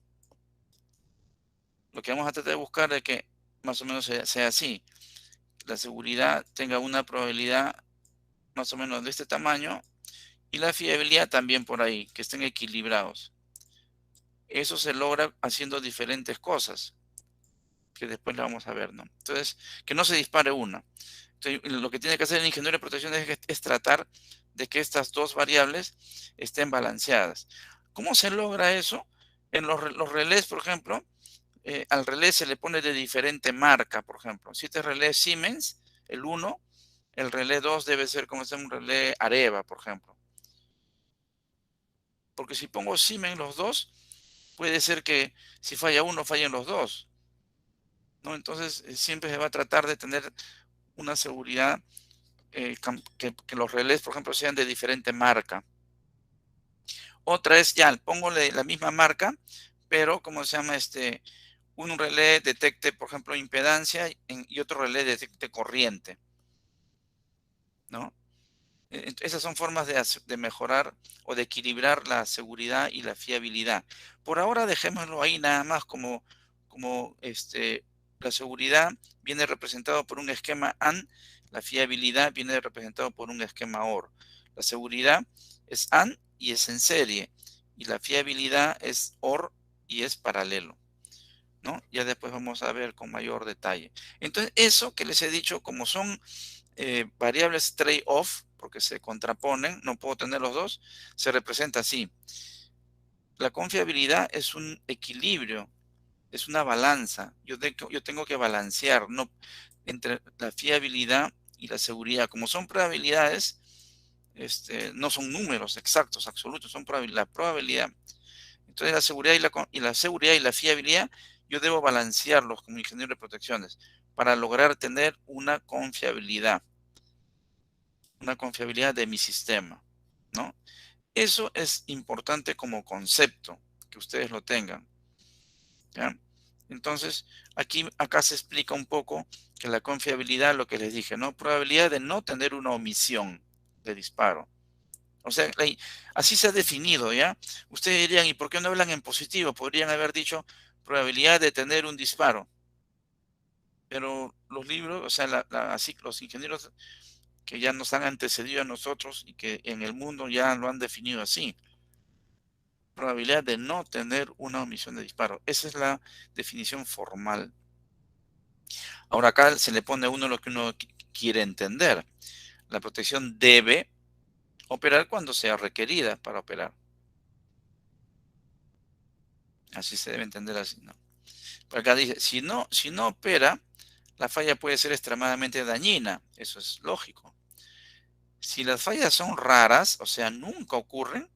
Lo que vamos a tratar de buscar es que más o menos sea así. La seguridad tenga una probabilidad más o menos de este tamaño y la fiabilidad también por ahí, que estén equilibrados. Eso se logra haciendo diferentes cosas, que después la vamos a ver, ¿no? Entonces, que no se dispare una. Entonces, lo que tiene que hacer el ingeniero de protección es tratar de que estas dos variables estén balanceadas. ¿Cómo se logra eso? En los relés, por ejemplo, al relé se le pone de diferente marca, por ejemplo. Si este relé es Siemens, el 1, el relé 2 debe ser como un relé Areva, por ejemplo. Porque si pongo Siemens los dos, puede ser que si falla uno, fallen los dos, ¿no? Entonces, siempre se va a tratar de tener una seguridad que los relés, por ejemplo, sean de diferente marca. Otra es, ya, póngole la misma marca, pero, ¿cómo se llama? Un relé detecte, por ejemplo, impedancia y otro relé detecte corriente, ¿no? Esas son formas de mejorar o de equilibrar la seguridad y la fiabilidad. Por ahora dejémoslo ahí nada más como la seguridad viene representado por un esquema AND, la fiabilidad viene representado por un esquema OR. La seguridad es AND y es en serie, y la fiabilidad es OR y es paralelo, ¿no? Ya después vamos a ver con mayor detalle. Entonces, eso que les he dicho, como son variables trade-off, porque se contraponen, no puedo tener los dos, se representa así. La confiabilidad es un equilibrio, es una balanza. Yo tengo que balancear entre la fiabilidad y la seguridad. Como son probabilidades, no son números exactos, absolutos, son la probabilidad. Entonces la seguridad y la fiabilidad, yo debo balancearlos como ingeniero de protecciones para lograr tener una confiabilidad de mi sistema, ¿no? Eso es importante como concepto, que ustedes lo tengan, ¿ya? Entonces, acá se explica un poco que la confiabilidad, lo que les dije, ¿no? Probabilidad de no tener una omisión de disparo. O sea, así se ha definido, ¿ya? Ustedes dirían, ¿y por qué no hablan en positivo? Podrían haber dicho probabilidad de tener un disparo. Pero los libros, o sea, así los ingenieros que ya nos han antecedido a nosotros y que en el mundo ya lo han definido así. Probabilidad de no tener una omisión de disparo. Esa es la definición formal. Ahora acá se le pone a uno lo que uno quiere entender. La protección debe operar cuando sea requerida para operar. Así se debe entender así, ¿no? Acá dice, si no opera, la falla puede ser extremadamente dañina. Eso es lógico. Si las fallas son raras, o sea, nunca ocurren,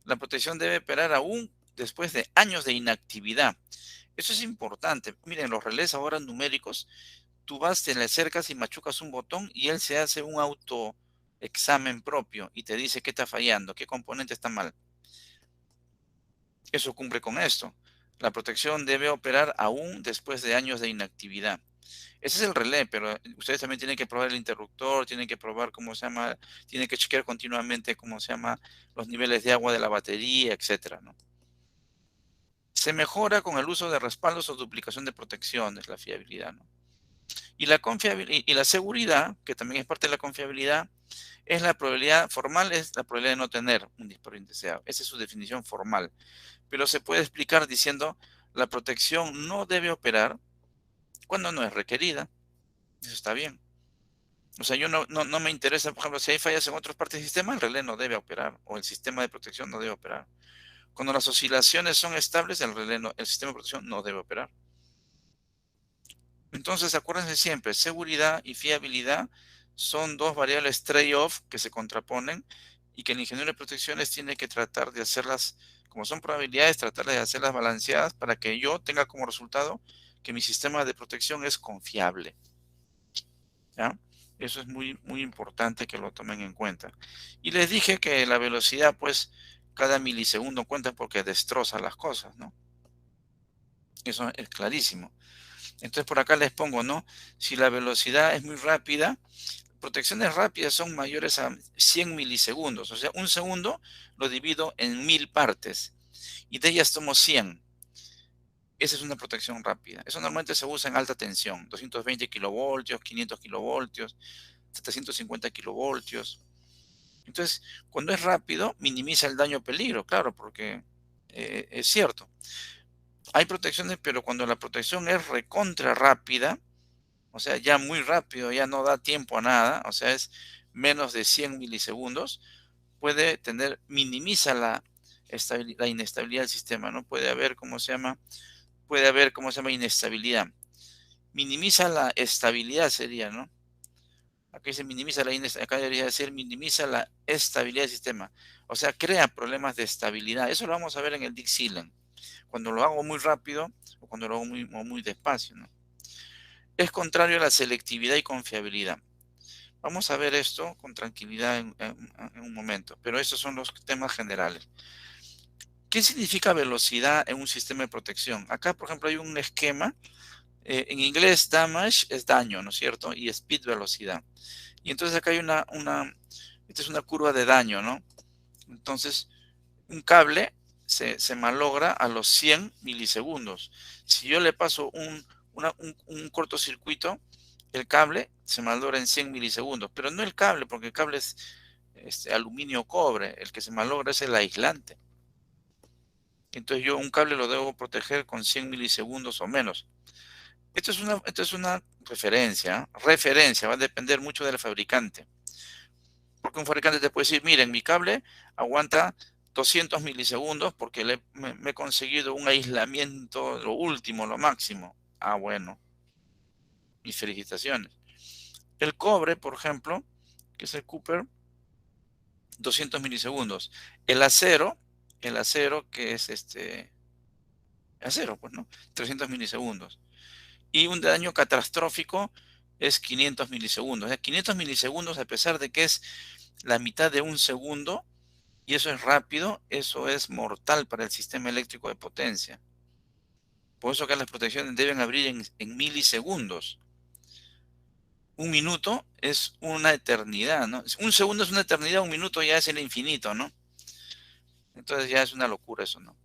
la protección debe operar aún después de años de inactividad. Eso es importante. Miren, los relés ahora numéricos, tú vas, te le acercas y machucas un botón y él se hace un autoexamen propio y te dice qué está fallando, qué componente está mal. Eso cumple con esto. La protección debe operar aún después de años de inactividad. Ese es el relé, pero ustedes también tienen que probar el interruptor, tienen que probar cómo se llama, tienen que chequear continuamente cómo se llama los niveles de agua de la batería, etcétera, ¿no? Se mejora con el uso de respaldos o duplicación de protecciones, la fiabilidad, ¿no? Y la seguridad, que también es parte de la confiabilidad, es la probabilidad formal, es la probabilidad de no tener un disparo indeseado. Esa es su definición formal. Pero se puede explicar diciendo la protección no debe operar cuando no es requerida. Eso está bien. O sea, yo no me interesa, por ejemplo, si hay fallas en otras partes del sistema, el relé no debe operar o el sistema de protección no debe operar. Cuando las oscilaciones son estables, el sistema de protección no debe operar. Entonces, acuérdense siempre, seguridad y fiabilidad son dos variables trade-off que se contraponen y que el ingeniero de protecciones tiene que tratar de hacerlas, como son probabilidades, tratar de hacerlas balanceadas para que yo tenga como resultado que mi sistema de protección es confiable. ¿Ya? Eso es muy, muy importante que lo tomen en cuenta. Y les dije que la velocidad, pues, cada milisegundo cuenta porque destroza las cosas, ¿no? Eso es clarísimo. Entonces por acá les pongo, ¿no? Si la velocidad es muy rápida, protecciones rápidas son mayores a 100 milisegundos. O sea, un segundo lo divido en 1000 partes. Y de ellas tomo 100. Esa es una protección rápida. Eso normalmente se usa en alta tensión. 220 kilovoltios, 500 kilovoltios, 750 kilovoltios. Entonces, cuando es rápido, minimiza el daño o peligro, claro, porque es cierto. Hay protecciones, pero cuando la protección es recontra rápida, o sea, ya muy rápido, ya no da tiempo a nada, o sea, es menos de 100 milisegundos, minimiza la inestabilidad del sistema, ¿no? Puede haber, ¿cómo se llama? Inestabilidad. Minimiza la estabilidad sería, ¿no? Aquí se minimiza la inestabilidad, acá debería decir minimiza la estabilidad del sistema. O sea, crea problemas de estabilidad. Eso lo vamos a ver en el Dix-Sealing. Cuando lo hago muy rápido o cuando lo hago muy despacio, ¿no? Es contrario a la selectividad y confiabilidad. Vamos a ver esto con tranquilidad en un momento, pero estos son los temas generales. ¿Qué significa velocidad en un sistema de protección? Acá, por ejemplo, hay un esquema. En inglés, damage es daño, ¿no es cierto? Y speed, velocidad. Y entonces acá hay esta es una curva de daño, ¿no? Entonces, un cable se malogra a los 100 milisegundos. Si yo le paso un cortocircuito, el cable se malogra en 100 milisegundos. Pero no el cable, porque el cable es aluminio-cobre. El que se malogra es el aislante. Entonces yo un cable lo debo proteger con 100 milisegundos o menos. Esto es una referencia. Referencia, va a depender mucho del fabricante. Porque un fabricante te puede decir, miren, mi cable aguanta 200 milisegundos porque me he conseguido un aislamiento, lo último, lo máximo. Ah, bueno. Mis felicitaciones. El cobre, por ejemplo, que es el Cooper, 200 milisegundos. El acero que es acero, pues, ¿no? 300 milisegundos. Y un daño catastrófico es 500 milisegundos. O sea, 500 milisegundos, a pesar de que es la mitad de un segundo, y eso es rápido, eso es mortal para el sistema eléctrico de potencia. Por eso que las protecciones deben abrir en milisegundos. Un minuto es una eternidad, ¿no? Un segundo es una eternidad, un minuto ya es el infinito, ¿no? Entonces ya es una locura eso, ¿no?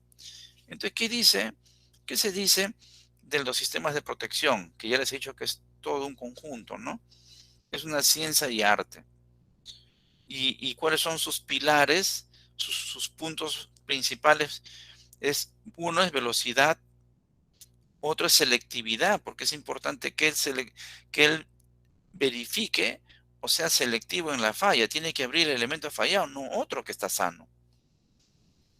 Entonces, ¿qué se dice de los sistemas de protección? Que ya les he dicho que es todo un conjunto, ¿no? Es una ciencia y arte. ¿Y cuáles son sus pilares, sus puntos principales? Uno es velocidad, otro es selectividad, porque es importante que él verifique o sea selectivo en la falla. Tiene que abrir el elemento fallado, no otro que está sano.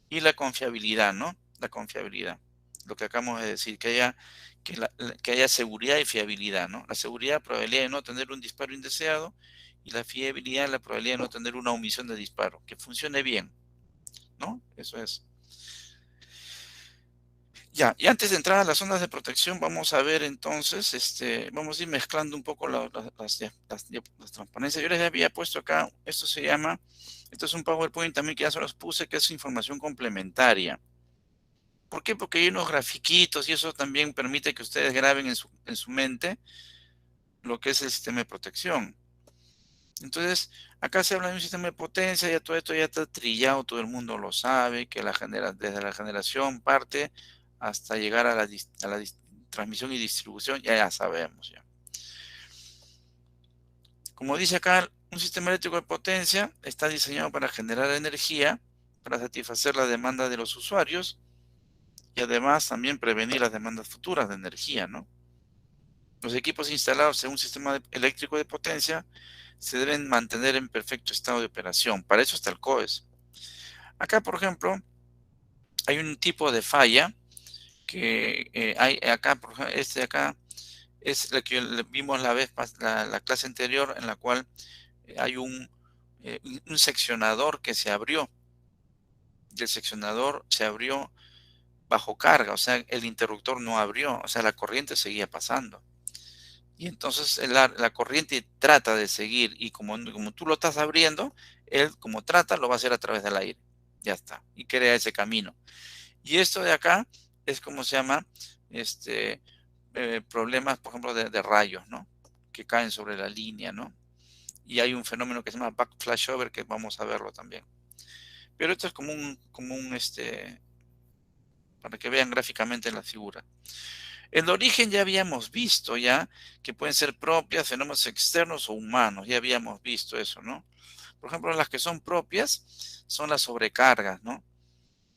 Y la confiabilidad, ¿no? La confiabilidad. lo que acabamos de decir, que haya seguridad y fiabilidad, ¿no? La seguridad, probabilidad de no tener un disparo indeseado, y la fiabilidad, la probabilidad de no tener una omisión de disparo, que funcione bien, ¿no? Eso es. Ya, y antes de entrar a las zonas de protección, vamos a ver entonces, vamos a ir mezclando un poco las transparencias. Yo les había puesto acá, esto es un PowerPoint también que ya se los puse, que es información complementaria. ¿Por qué? Porque hay unos grafiquitos y eso también permite que ustedes graben en su mente lo que es el sistema de protección. Entonces, acá se habla de un sistema de potencia, ya todo esto ya está trillado, todo el mundo lo sabe, que desde la generación parte hasta llegar a la transmisión y distribución, ya sabemos. Ya. Como dice acá, un sistema eléctrico de potencia está diseñado para generar energía, para satisfacer la demanda de los usuarios y además también prevenir las demandas futuras de energía, ¿no? Los equipos instalados en un sistema eléctrico de potencia se deben mantener en perfecto estado de operación. Para eso está el COES. Acá, por ejemplo, hay un tipo de falla que hay acá, por ejemplo, este de acá es el que vimos la clase anterior, en la cual hay un seccionador que se abrió. Y el seccionador se abrió bajo carga, o sea, el interruptor no abrió, o sea, la corriente seguía pasando. Y entonces la corriente trata de seguir, y como tú lo estás abriendo, él como trata, lo va a hacer a través del aire. Ya está. Y crea ese camino. Y esto de acá es como se llama, problemas, por ejemplo, de rayos, ¿no? Que caen sobre la línea, ¿no? Y hay un fenómeno que se llama back flashover, que vamos a verlo también. Pero esto es como para que vean gráficamente la figura. El origen ya habíamos visto ya que pueden ser propias, fenómenos externos o humanos. Ya habíamos visto eso, ¿no? Por ejemplo, las que son propias son las sobrecargas, ¿no?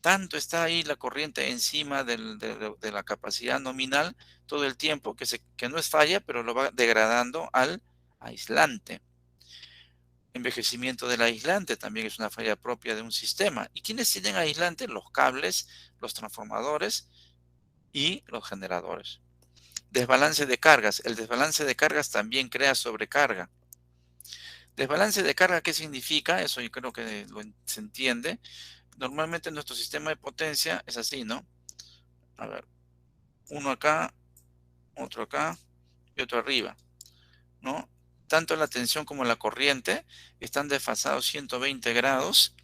Tanto está ahí la corriente encima de la capacidad nominal todo el tiempo que no es falla, pero lo va degradando al aislante. Envejecimiento del aislante también es una falla propia de un sistema. ¿Y quiénes tienen aislante? Los cables, los transformadores y los generadores. Desbalance de cargas. El desbalance de cargas también crea sobrecarga. Desbalance de carga, ¿qué significa? Eso yo creo que se entiende. Normalmente nuestro sistema de potencia es así, ¿no? A ver, uno acá, otro acá y otro arriba, ¿no? Tanto la tensión como la corriente están desfasados 120 grados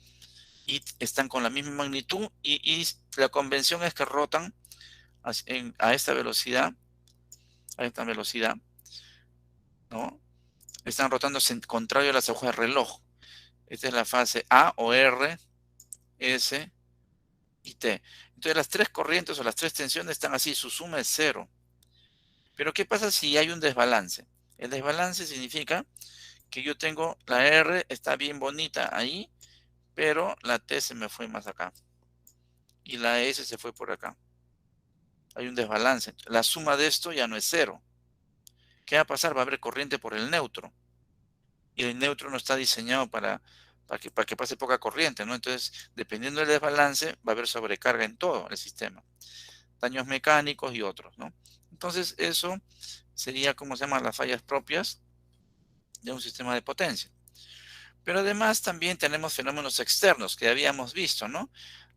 y están con la misma magnitud y la convención es que rotan a esta velocidad, ¿no? Están rotando contrario a las agujas de reloj. Esta es la fase A o R, S y T. Entonces las tres corrientes o las tres tensiones están así, su suma es 0. Pero ¿qué pasa si hay un desbalance? El desbalance significa que yo tengo la R, está bien bonita ahí, pero la T se me fue más acá. Y la S se fue por acá. Hay un desbalance. La suma de esto ya no es 0. ¿Qué va a pasar? Va a haber corriente por el neutro. Y el neutro no está diseñado para que pase poca corriente, ¿no? Entonces, dependiendo del desbalance, va a haber sobrecarga en todo el sistema. Daños mecánicos y otros, ¿no? Entonces, eso sería, como se llaman, las fallas propias de un sistema de potencia. Pero además también tenemos fenómenos externos que habíamos visto, ¿no?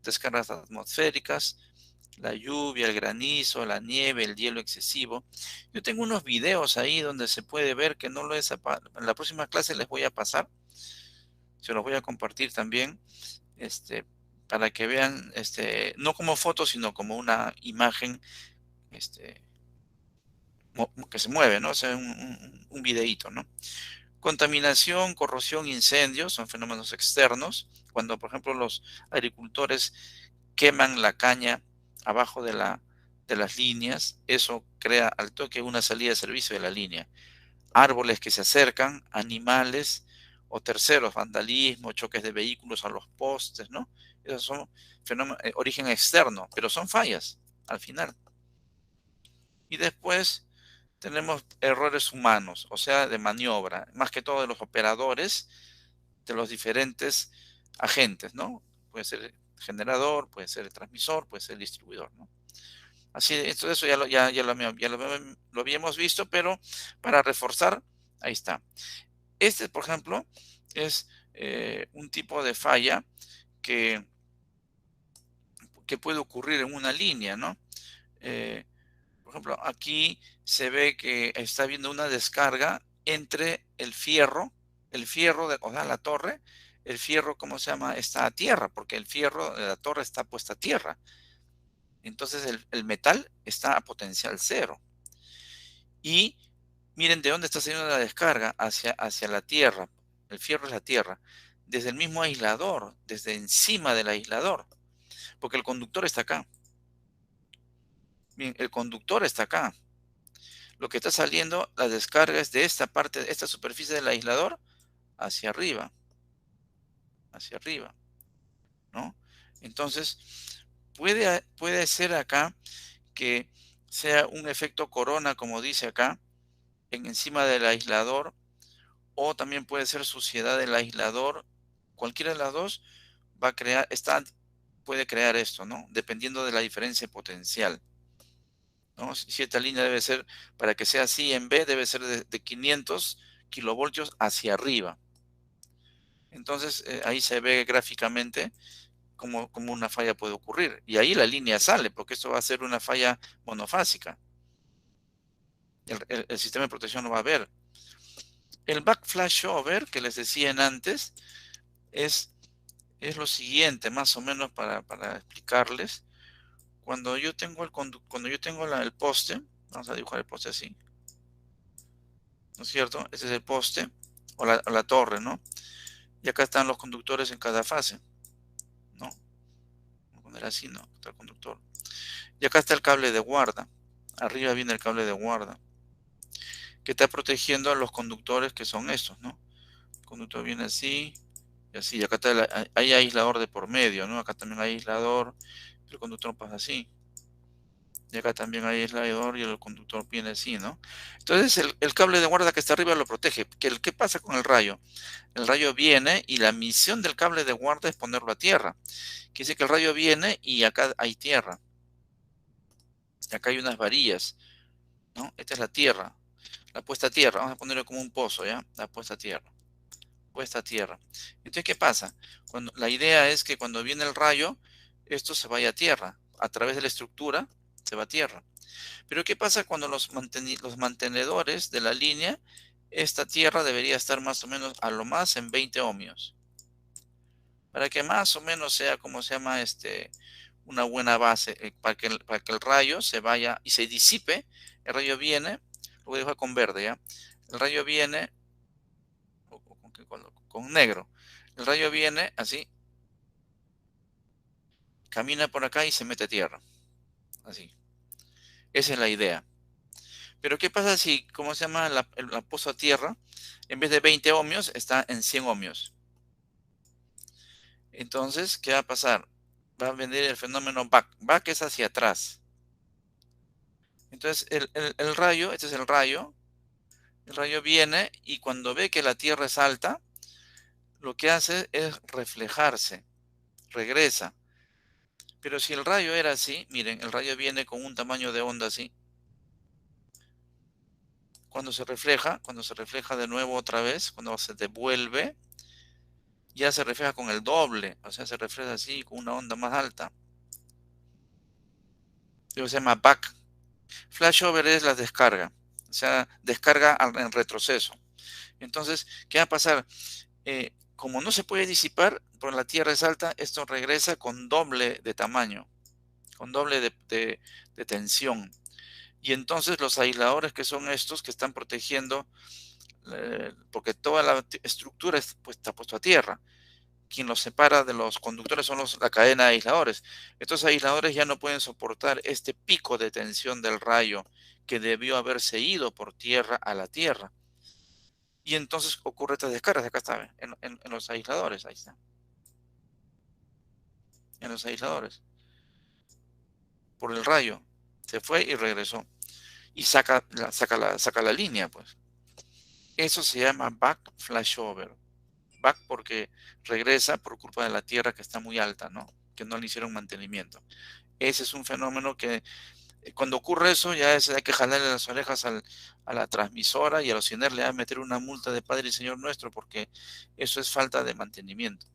Descargas atmosféricas, la lluvia, el granizo, la nieve, el hielo excesivo. Yo tengo unos videos ahí donde se puede ver que no lo es. En la próxima clase les voy a pasar. Se los voy a compartir también, para que vean, no como foto, sino como una imagen, que se mueve, ¿no? O sea, un videíto, ¿no? Contaminación, corrosión, incendios son fenómenos externos. Cuando, por ejemplo, los agricultores queman la caña abajo de las líneas, eso crea al toque una salida de servicio de la línea. Árboles que se acercan, animales o terceros, vandalismo, choques de vehículos a los postes, ¿no? Esos son fenómenos, origen externo, pero son fallas al final. Y después tenemos errores humanos, o sea, de maniobra, más que todo de los operadores, de los diferentes agentes, ¿no? Puede ser el generador, puede ser el transmisor, puede ser el distribuidor, ¿no? Así, esto, eso lo habíamos visto, pero para reforzar, ahí está. Este, por ejemplo, es un tipo de falla que puede ocurrir en una línea, ¿no? Por ejemplo, aquí se ve que está habiendo una descarga entre el fierro, o sea, la torre. El fierro, ¿cómo se llama? Está a tierra, porque el fierro de la torre está puesta a tierra. Entonces el metal está a potencial cero. Y miren de dónde está saliendo la descarga hacia la tierra. El fierro es la tierra. Desde el mismo aislador, desde encima del aislador. Porque el conductor está acá. Bien, el conductor está acá. Lo que está saliendo, la descarga es de esta parte, de esta superficie del aislador, hacia arriba. Hacia arriba. ¿No? Entonces, puede ser acá que sea un efecto corona, como dice acá, encima del aislador, o también puede ser suciedad del aislador. Cualquiera de las dos va a crear, puede crear esto, ¿no? Dependiendo de la diferencia potencial, ¿no? Si esta línea debe ser, para que sea así en B, debe ser de 500 kilovoltios hacia arriba. Entonces, ahí se ve gráficamente cómo una falla puede ocurrir. Y ahí la línea sale, porque esto va a ser una falla monofásica. El sistema de protección lo va a ver. El back flashover, que les decía antes, es lo siguiente, más o menos para explicarles. Cuando yo tengo el poste, vamos a dibujar el poste así, ¿no es cierto? Ese es el poste, o la torre, ¿no? Y acá están los conductores en cada fase, ¿no? Vamos a poner así, ¿no? Está el conductor. Y acá está el cable de guarda. Arriba viene el cable de guarda, que está protegiendo a los conductores, que son estos, ¿no? El conductor viene así, y así. Y acá hay aislador de por medio, ¿no? Acá también hay aislador, el conductor pasa así. Y acá también hay aislador y el conductor viene así, ¿no? Entonces el cable de guarda que está arriba lo protege. ¿Qué pasa con el rayo? El rayo viene y la misión del cable de guarda es ponerlo a tierra. Quiere decir que el rayo viene y acá hay tierra. Y acá hay unas varillas, ¿no? Esta es la tierra, la puesta a tierra. Vamos a ponerlo como un pozo, ¿ya? La puesta a tierra. Puesta a tierra. Entonces, ¿qué pasa? La idea es que cuando viene el rayo, esto se vaya a tierra. A través de la estructura, se va a tierra. Pero ¿qué pasa cuando los mantenedores de la línea, esta tierra debería estar más o menos a lo más en 20 ohmios? Para que más o menos sea, como se llama, una buena base, para que el rayo se vaya y se disipe. El rayo viene, lo voy a dejar con verde, ¿ya? El rayo viene, con negro. El rayo viene así, camina por acá y se mete a tierra. Así. Esa es la idea. Pero ¿qué pasa si, ¿cómo se llama? La puso a tierra, en vez de 20 ohmios, está en 100 ohmios? Entonces, ¿qué va a pasar? Va a venir el fenómeno back. Back es hacia atrás. Entonces, el rayo, este es el rayo viene y cuando ve que la tierra es alta, lo que hace es reflejarse, regresa. Pero si el rayo era así, miren, el rayo viene con un tamaño de onda así. Cuando se refleja de nuevo otra vez, cuando se devuelve, ya se refleja con el doble, o sea, se refleja así, con una onda más alta. Eso se llama back. Flashover es la descarga, o sea, descarga en retroceso. Entonces, ¿qué va a pasar? Como no se puede disipar, por la tierra es alta, esto regresa con doble de tamaño, con doble de tensión. Y entonces los aisladores, que son estos que están protegiendo, porque toda la estructura está puesta a tierra. Quien los separa de los conductores son la cadena de aisladores. Estos aisladores ya no pueden soportar este pico de tensión del rayo que debió haberse ido por tierra a la tierra. Y entonces ocurre estas descargas. Acá está, en los aisladores. Ahí está. En los aisladores. Por el rayo. Se fue y regresó. Y saca la línea, pues. Eso se llama back flashover. Back porque regresa por culpa de la tierra que está muy alta, ¿no? Que no le hicieron mantenimiento. Ese es un fenómeno que Cuando ocurre eso, ya hay que jalarle las orejas a la transmisora y a los CINER le va a meter una multa de Padre y Señor nuestro, porque eso es falta de mantenimiento.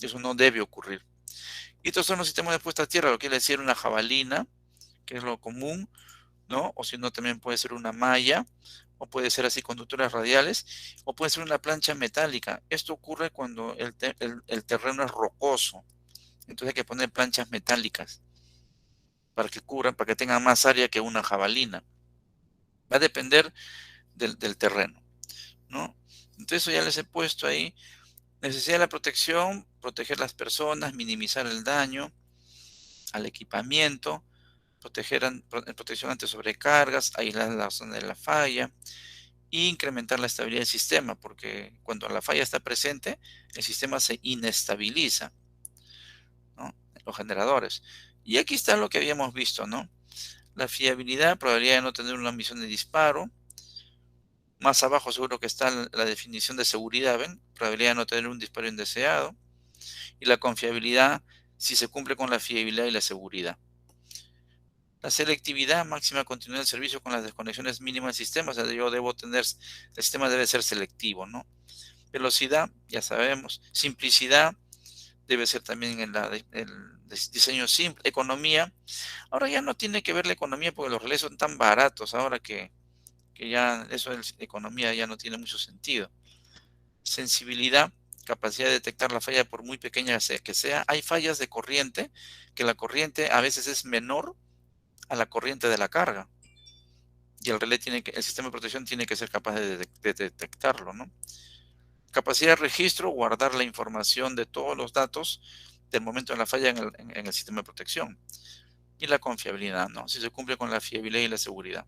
Eso no debe ocurrir. Y estos son los sistemas de puesta a tierra, lo que quiere decir una jabalina, que es lo común, ¿no? O si no, también puede ser una malla, o puede ser así conductoras radiales, o puede ser una plancha metálica. Esto ocurre cuando el terreno es rocoso. Entonces hay que poner planchas metálicas para que cubran, para que tengan más área que una jabalina. Va a depender del terreno, ¿no? Entonces eso ya les he puesto ahí. Necesidad de la protección, proteger las personas, minimizar el daño al equipamiento, protección ante sobrecargas, aislar la zona de la falla e incrementar la estabilidad del sistema, porque cuando la falla está presente, el sistema se inestabiliza, ¿no? Los generadores. Y aquí está lo que habíamos visto, ¿no? La fiabilidad, probabilidad de no tener una misión de disparo. Más abajo seguro que está la definición de seguridad, ¿ven? Probabilidad de no tener un disparo indeseado. Y la confiabilidad, si se cumple con la fiabilidad y la seguridad. La selectividad, máxima continuidad del servicio con las desconexiones mínimas del sistema. O sea, yo debo tener, el sistema debe ser selectivo, ¿no? Velocidad, ya sabemos. Simplicidad, debe ser también el diseño simple. Economía, ahora ya no tiene que ver la economía porque los relés son tan baratos ahora que ya eso de economía ya no tiene mucho sentido. Sensibilidad, capacidad de detectar la falla por muy pequeña que sea. Hay fallas de corriente, que la corriente a veces es menor a la corriente de la carga. Y el sistema de protección tiene que ser capaz de detectarlo, ¿no? Capacidad de registro, guardar la información de todos los datos del momento de la falla en el sistema de protección. Y la confiabilidad, ¿no? Si se cumple con la fiabilidad y la seguridad.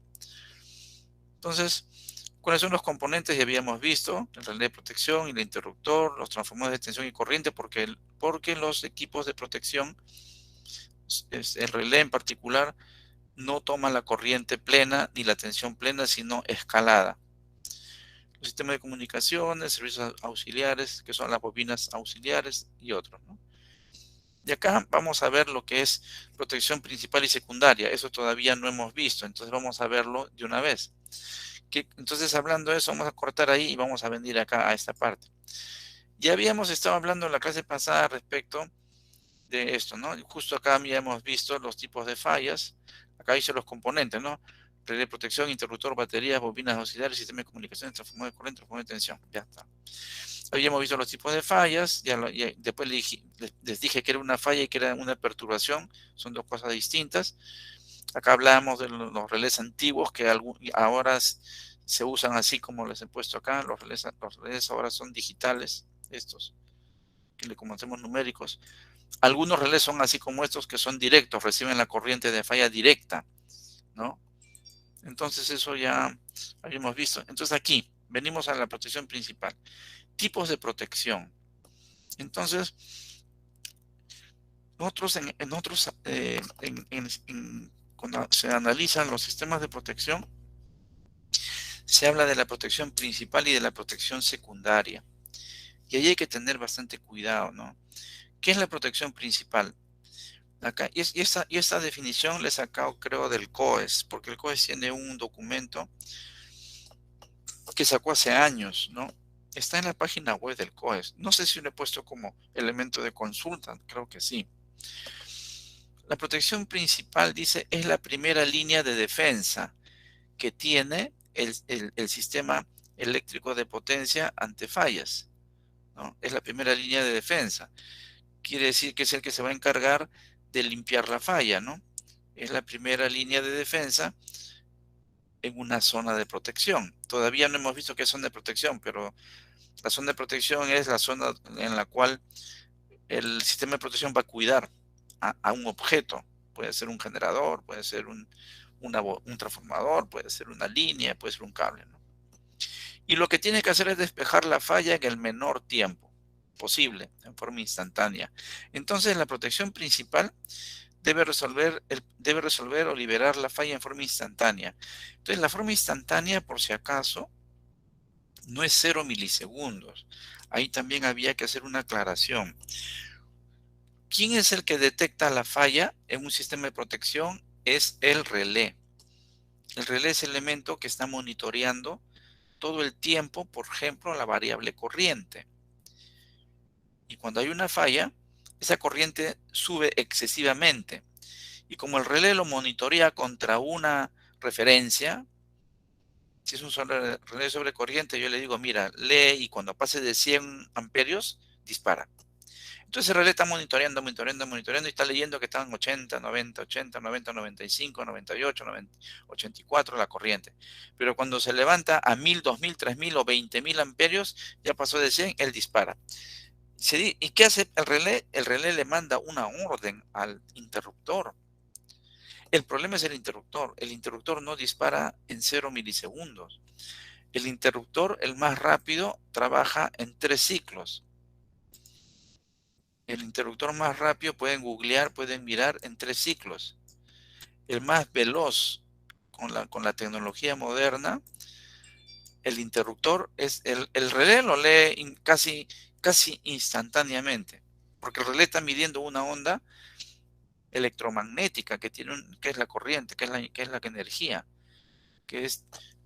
Entonces, ¿cuáles son los componentes? Ya habíamos visto el relé de protección y el interruptor, los transformadores de tensión y corriente, porque los equipos de protección, el relé en particular, no toma la corriente plena ni la tensión plena, sino escalada. Los sistemas de comunicaciones, servicios auxiliares, que son las bobinas auxiliares y otros, ¿no? Y acá vamos a ver lo que es protección principal y secundaria. Eso todavía no hemos visto, entonces vamos a verlo de una vez. Entonces, hablando de eso, vamos a cortar ahí y vamos a venir acá a esta parte. Ya habíamos estado hablando en la clase pasada respecto de esto, ¿no? Justo acá ya hemos visto los tipos de fallas. Acá hice los componentes, ¿no? Relé de protección, interruptor, baterías, bobinas auxiliares, sistema de comunicaciones, transformador de corriente, transformador de tensión. Ya está. Habíamos visto los tipos de fallas. Después les dije que era una falla y que era una perturbación. Son dos cosas distintas. Acá hablábamos de los relés antiguos que ahora se usan así como les he puesto acá. Los relés ahora son digitales, estos, que le conocemos numéricos. Algunos relés son así como estos que son directos, reciben la corriente de falla directa, ¿no? Entonces eso ya habíamos visto. Entonces aquí venimos a la protección principal. Tipos de protección. Entonces, nosotros cuando se analizan los sistemas de protección, se habla de la protección principal y de la protección secundaria. Y ahí hay que tener bastante cuidado, ¿no? ¿Qué es la protección principal? Acá, y esta definición la he sacado, creo, del COES, porque el COES tiene un documento que sacó hace años, ¿no? Está en la página web del COES. No sé si lo he puesto como elemento de consulta, creo que sí. La protección principal, dice, es la primera línea de defensa que tiene el sistema eléctrico de potencia ante fallas, ¿no? Es la primera línea de defensa. Quiere decir que es el que se va a encargar de limpiar la falla, ¿no? Es la primera línea de defensa en una zona de protección. Todavía no hemos visto qué es zona de protección, pero la zona de protección es la zona en la cual el sistema de protección va a cuidar a un objeto. Puede ser un generador, puede ser un transformador, puede ser una línea, puede ser un cable, ¿no? Y lo que tiene que hacer es despejar la falla en el menor tiempo posible, en forma instantánea. Entonces, la protección principal debe resolver o liberar la falla en forma instantánea. Entonces, la forma instantánea, por si acaso, no es 0 milisegundos. Ahí también había que hacer una aclaración. ¿Quién es el que detecta la falla en un sistema de protección es el relé. El relé es el elemento que está monitoreando todo el tiempo, por ejemplo, la variable corriente. Y cuando hay una falla, esa corriente sube excesivamente. Y como el relé lo monitorea contra una referencia, si es un relé sobre corriente, yo le digo, mira, lee y cuando pase de 100 amperios, dispara. Entonces el relé está monitoreando y está leyendo que están 80, 90, 80, 90, 95, 98, 90, 84 la corriente. Pero cuando se levanta a 1000, 2000, 3000 o 20.000 amperios, ya pasó de 100, él dispara. ¿Y qué hace el relé? El relé le manda una orden al interruptor. El problema es el interruptor. El interruptor no dispara en 0 milisegundos. El interruptor, el más rápido, trabaja en 3 ciclos. El interruptor más rápido, pueden googlear, pueden mirar en 3 ciclos. El más veloz con la tecnología moderna, el interruptor es el relé lo lee casi instantáneamente, porque el relé está midiendo una onda electromagnética que es la corriente, que es la energía, que es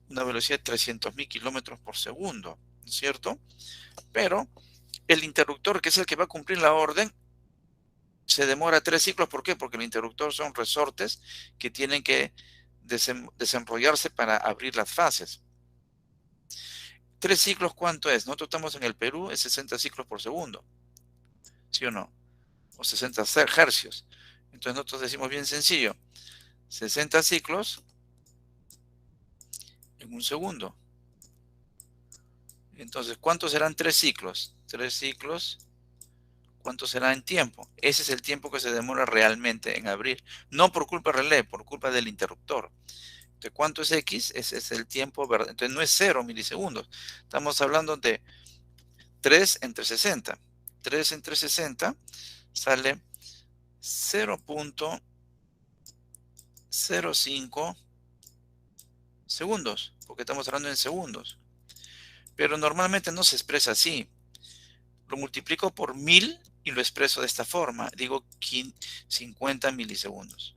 una velocidad de 300.000 kilómetros por segundo, ¿no es cierto? Pero el interruptor, que es el que va a cumplir la orden, se demora 3 ciclos. ¿Por qué? Porque el interruptor son resortes que tienen que desenrollarse para abrir las fases. 3 ciclos, ¿cuánto es? Nosotros estamos en el Perú, es 60 ciclos por segundo. ¿Sí o no? O 60 hercios. Entonces nosotros decimos bien sencillo, 60 ciclos en un segundo. Entonces, ¿cuántos serán 3 ciclos? 3 ciclos, ¿cuánto será en tiempo? Ese es el tiempo que se demora realmente en abrir. No por culpa del relé, por culpa del interruptor. Entonces, ¿cuánto es X? Ese es el tiempo, ¿verdad? Entonces no es 0 milisegundos. Estamos hablando de 3 entre 60. 3 entre 60 sale 0.05 segundos, porque estamos hablando en segundos. Pero normalmente no se expresa así. Lo multiplico por 1000 y lo expreso de esta forma. Digo 50 milisegundos.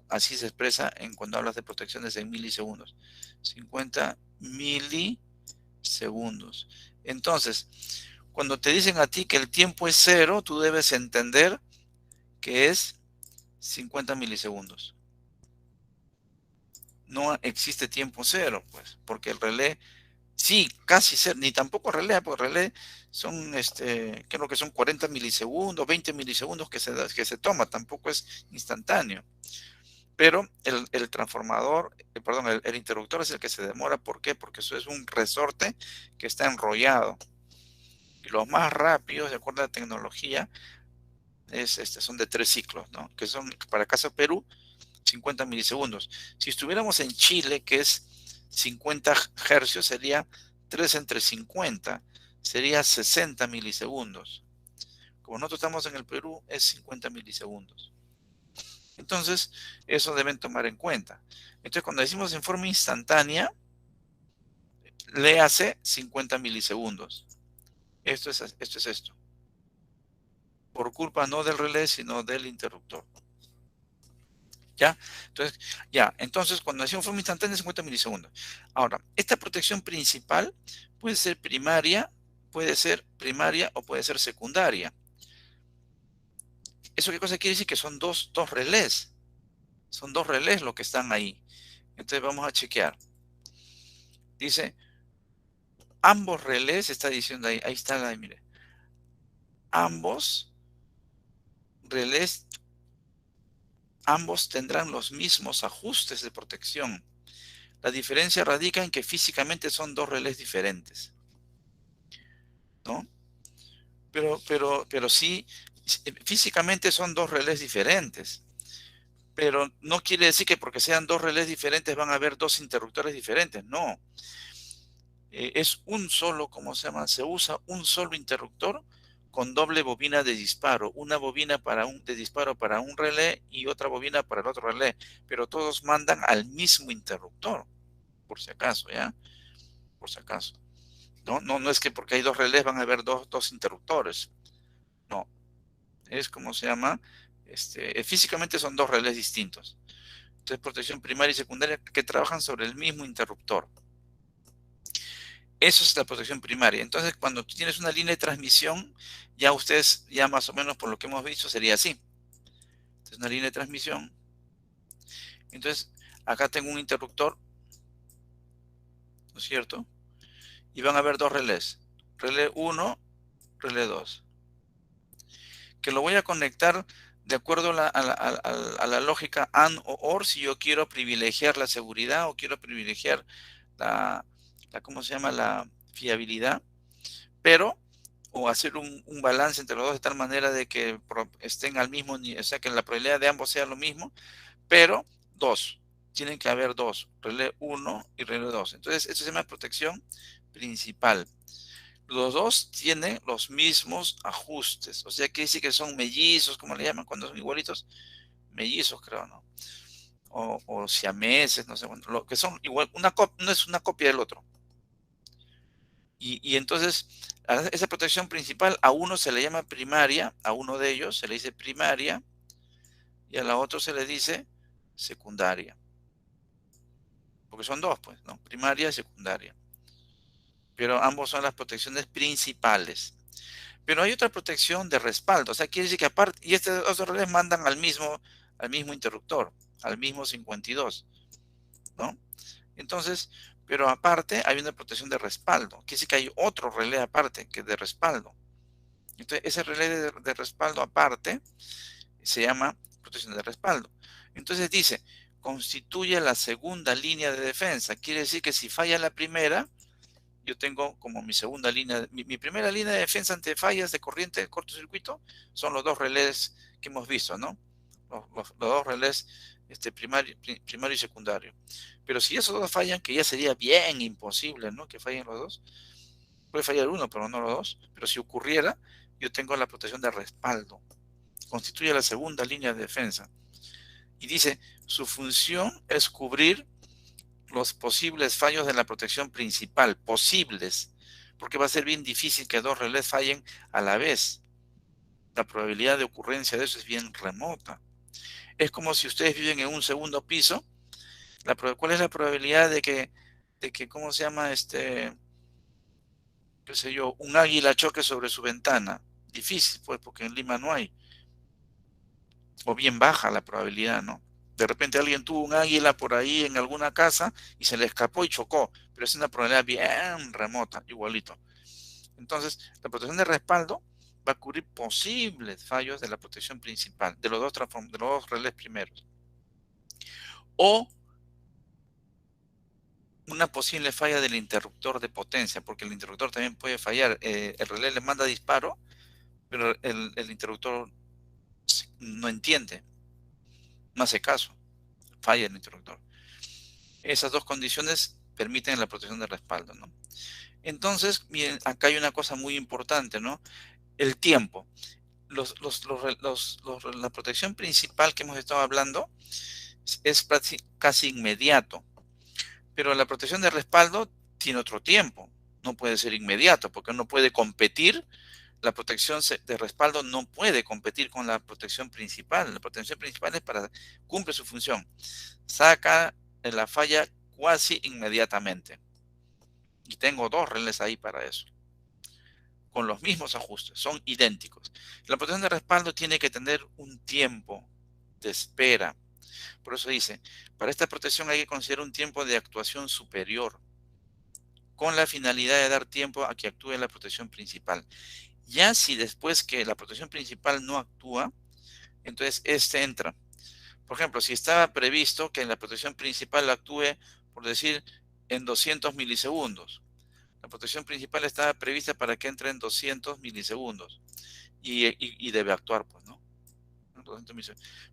Así se expresa cuando hablas de protecciones en milisegundos. 50 milisegundos. Entonces, cuando te dicen a ti que el tiempo es 0, tú debes entender que es 50 milisegundos. No existe tiempo 0, pues, porque el relé, sí, casi 0, ni tampoco relé, porque relé son, creo que son 40 milisegundos, 20 milisegundos que se toma, tampoco es instantáneo. Pero el transformador, el interruptor es el que se demora. ¿Por qué? Porque eso es un resorte que está enrollado. Y los más rápidos, de acuerdo a la tecnología, son de 3 ciclos, ¿no? Que son, para el caso de Perú, 50 milisegundos. Si estuviéramos en Chile, que es 50 hercios, sería 3 entre 50, sería 60 milisegundos. Como nosotros estamos en el Perú, es 50 milisegundos. Entonces, eso deben tomar en cuenta. Entonces, cuando decimos en forma instantánea, léase 50 milisegundos. Esto es esto. Por culpa no del relé, sino del interruptor. ¿Ya? Entonces, cuando decimos forma instantánea, 50 milisegundos. Ahora, esta protección principal puede ser primaria o puede ser secundaria. ¿Eso qué cosa quiere decir? Que son dos relés. Son 2 relés los que están ahí. Entonces vamos a chequear. Dice, ambos relés, está diciendo ahí está, mire. Ambos relés, ambos tendrán los mismos ajustes de protección. La diferencia radica en que físicamente son 2 relés diferentes, ¿no? Pero sí, físicamente son 2 relés diferentes. Pero no quiere decir que porque sean 2 relés diferentes van a haber 2 interruptores diferentes. No. Es un solo, se usa un solo interruptor con doble bobina de disparo. Una bobina de disparo para un relé y otra bobina para el otro relé. Pero todos mandan al mismo interruptor, por si acaso, ¿ya? Por si acaso. No es que porque hay 2 relés van a haber dos interruptores. No. Es físicamente son dos relés distintos. Entonces, protección primaria y secundaria que trabajan sobre el mismo interruptor. Eso es la protección primaria. Entonces, cuando tú tienes una línea de transmisión, ya ustedes, ya más o menos por lo que hemos visto, sería así. Entonces, una línea de transmisión. Entonces, acá tengo un interruptor, ¿no es cierto? Y van a haber dos relés. Relé 1, relé 2. Que lo voy a conectar de acuerdo a la lógica AND o OR, si yo quiero privilegiar la seguridad o quiero privilegiar ¿cómo se llama? La fiabilidad, pero, o hacer un balance entre los dos de tal manera de que estén al mismo nivel, o sea, que la probabilidad de ambos sea lo mismo, pero tienen que haber dos, relé 1 y relé 2. Entonces, esto se llama protección principal. Los dos tienen los mismos ajustes, o sea, quiere decir que son mellizos, como le llaman cuando son igualitos, mellizos creo, ¿no? O siameses, no sé, bueno, lo que son igual, no es una copia del otro. Y entonces, a esa protección principal, a uno se le llama primaria, a uno de ellos se le dice primaria, y a la otra se le dice secundaria. Porque son dos, pues, ¿no? Primaria y secundaria. Pero ambos son las protecciones principales. Pero hay otra protección de respaldo, o sea, quiere decir que aparte, y estos dos relés mandan al mismo interruptor, al mismo 52, ¿no? Entonces, pero aparte hay una protección de respaldo, quiere decir que hay otro relé aparte que de respaldo. Entonces, ese relé de respaldo aparte se llama protección de respaldo. Entonces dice, constituye la segunda línea de defensa, quiere decir que si falla la primera, yo tengo como mi segunda línea, mi primera línea de defensa ante fallas de corriente de cortocircuito son los dos relés que hemos visto, ¿no? Los dos relés primario y secundario. Pero si esos dos fallan, que ya sería bien imposible, ¿no? Que fallen los dos. Puede fallar uno, pero no los dos. Pero si ocurriera, yo tengo la protección de respaldo. Constituye la segunda línea de defensa. Y dice, su función es cubrir los posibles fallos de la protección principal, posibles, porque va a ser bien difícil que dos relés fallen a la vez. La probabilidad de ocurrencia de eso es bien remota. Es como si ustedes viven en un segundo piso, ¿cuál es la probabilidad de que ¿cómo se llama? Qué sé yo, un águila choque sobre su ventana? Difícil, pues, porque en Lima no hay. O bien baja la probabilidad, ¿no? De repente alguien tuvo un águila por ahí en alguna casa y se le escapó y chocó, pero es una probabilidad bien remota, igualito. Entonces, la protección de respaldo va a cubrir posibles fallos de la protección principal, de los dos relés primeros. O una posible falla del interruptor de potencia, porque el interruptor también puede fallar. El relé le manda disparo, pero el interruptor no entiende, no hace caso, falla el interruptor. Esas dos condiciones permiten la protección de respaldo, ¿no? Entonces, miren, acá hay una cosa muy importante, ¿no? El tiempo. La protección principal que hemos estado hablando es casi inmediato, pero la protección de respaldo tiene otro tiempo, no puede ser inmediato, porque no puede competir. La protección de respaldo no puede competir con la protección principal. La protección principal es cumple su función. Saca la falla casi inmediatamente. Y tengo dos relés ahí para eso. Con los mismos ajustes, son idénticos. La protección de respaldo tiene que tener un tiempo de espera. Por eso dice, para esta protección hay que considerar un tiempo de actuación superior, con la finalidad de dar tiempo a que actúe la protección principal. Ya si después que la protección principal no actúa, entonces entra. Por ejemplo, si estaba previsto que la protección principal actúe, por decir, en 200 milisegundos. La protección principal estaba prevista para que entre en 200 milisegundos. Y debe actuar, pues, ¿no?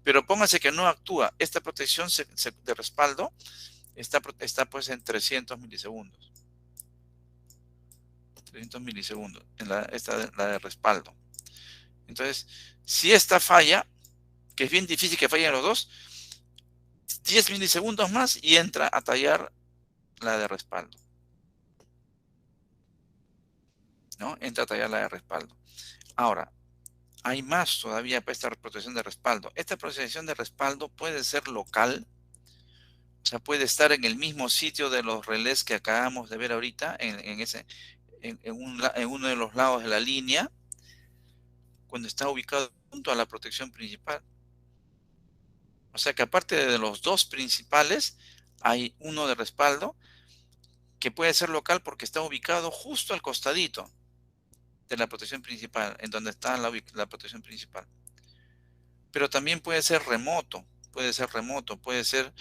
Pero póngase que no actúa. Esta protección de respaldo está pues en 300 milisegundos. 300 milisegundos, la de respaldo. Entonces, si esta falla, que es bien difícil que fallen los dos, 10 milisegundos más y entra a tallar la de respaldo. ¿No? Entra a tallar la de respaldo. Ahora, hay más todavía para esta protección de respaldo. Esta protección de respaldo puede ser local, o sea, puede estar en el mismo sitio de los relés que acabamos de ver ahorita, en uno de los lados de la línea, cuando está ubicado junto a la protección principal. O sea que aparte de los dos principales, hay uno de respaldo que puede ser local porque está ubicado justo al costadito de la protección principal, en donde está la protección principal. Pero también puede ser remoto, puede ser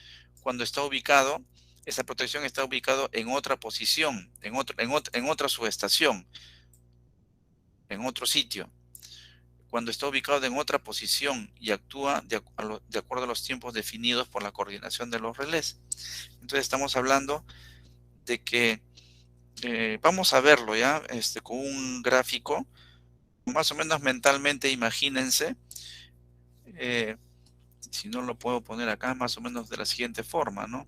cuando está ubicado, esa protección está ubicado en otra posición, en otra subestación, en otro sitio. Cuando está ubicado en otra posición y actúa de acuerdo a los tiempos definidos por la coordinación de los relés. Entonces estamos hablando de que vamos a verlo ya con un gráfico, más o menos mentalmente imagínense, si no lo puedo poner acá, más o menos de la siguiente forma, ¿no?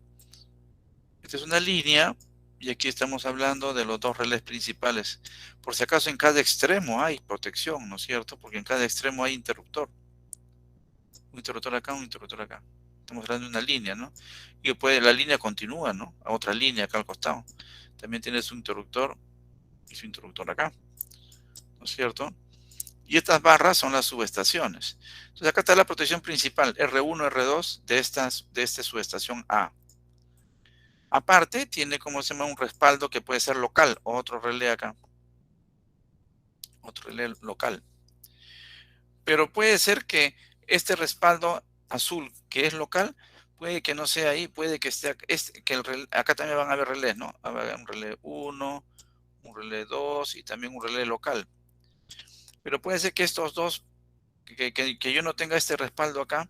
Esta es una línea y aquí estamos hablando de los dos relés principales. Por si acaso en cada extremo hay protección, ¿no es cierto? Porque en cada extremo hay interruptor. Un interruptor acá, un interruptor acá. Estamos hablando de una línea, ¿no? Y después la línea continúa, ¿no? A otra línea acá al costado. También tienes su interruptor y su interruptor acá, ¿no es cierto? Y estas barras son las subestaciones. Entonces acá está la protección principal, R1, R2 de esta subestación A. Aparte, tiene como se llama un respaldo que puede ser local, o otro relé acá. Otro relé local. Pero puede ser que este respaldo azul, que es local, puede que no sea ahí, puede que esté, acá también van a haber relés, ¿no? Va a haber un relé 1, un relé 2 y también un relé local. Pero puede ser que estos dos, que yo no tenga este respaldo acá,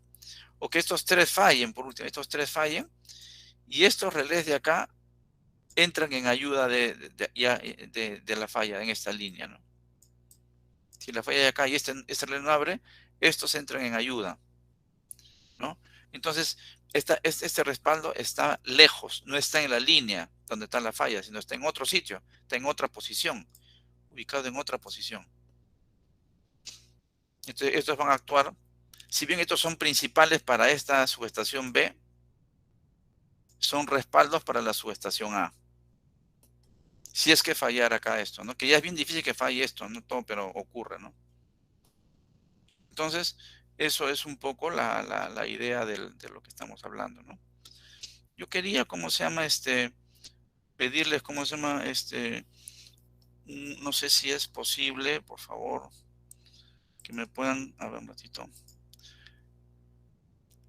o que estos tres fallen, por último, estos tres fallen, y estos relés de acá entran en ayuda de la falla en esta línea, ¿no? Si la falla de acá y este relé no abre, estos entran en ayuda, ¿no? Entonces, este respaldo está lejos, no está en la línea donde está la falla, sino está en otro sitio, está en otra posición, ubicado en otra posición. Entonces, estos van a actuar, si bien estos son principales para esta subestación B, son respaldos para la subestación A. Si es que fallara acá esto, ¿no? Que ya es bien difícil que falle esto, no todo, pero ocurre, ¿no? Entonces, eso es un poco la idea de lo que estamos hablando, ¿no? Yo quería, ¿cómo se llama? Pedirles, ¿cómo se llama? No sé si es posible, por favor, que me puedan, a ver un ratito,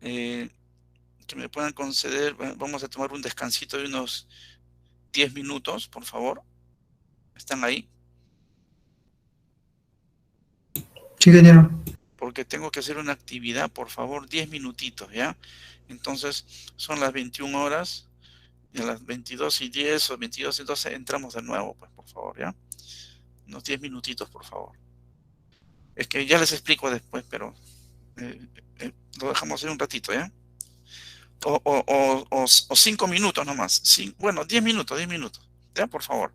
que me puedan conceder, vamos a tomar un descansito de unos 10 minutos, por favor. ¿Están ahí? Sí, ingeniero. Porque tengo que hacer una actividad, por favor, 10 minutitos, ¿ya? Entonces, son las 21 horas, y a las 22:10 o 22:12 entramos de nuevo, pues, por favor, ¿ya? Unos 10 minutitos, por favor. Es que ya les explico después, pero lo dejamos en un ratito, ¿ya? O 5 minutos nomás. Bueno, 10 minutos, 10 minutos, ¿ya? Por favor.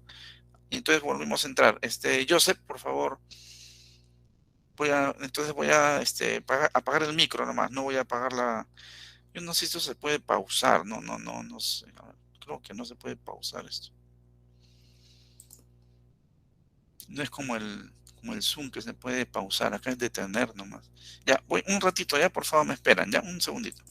Y entonces volvemos a entrar. Joseph, por favor. Entonces voy a apagar el micro nomás, no voy a apagar la... Yo no sé si esto se puede pausar, no sé. A ver, creo que no se puede pausar esto. No es como el Zoom que se puede pausar, acá es detener nomás. Ya, voy un ratito ya, por favor, me esperan, ya, un segundito.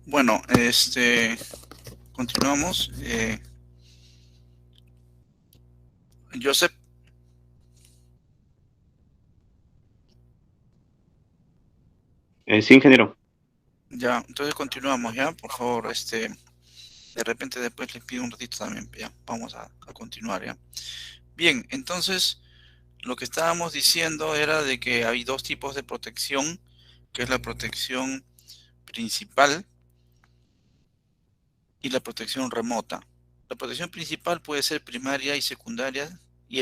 Bueno, continuamos. Joseph. Sí, ingeniero. Ya, entonces continuamos, ¿ya? Por favor, de repente después les pido un ratito también, ya. Vamos a continuar, ¿ya? Bien, entonces, lo que estábamos diciendo era de que hay dos tipos de protección, que es la protección principal y la protección remota. La protección principal puede ser primaria y secundaria y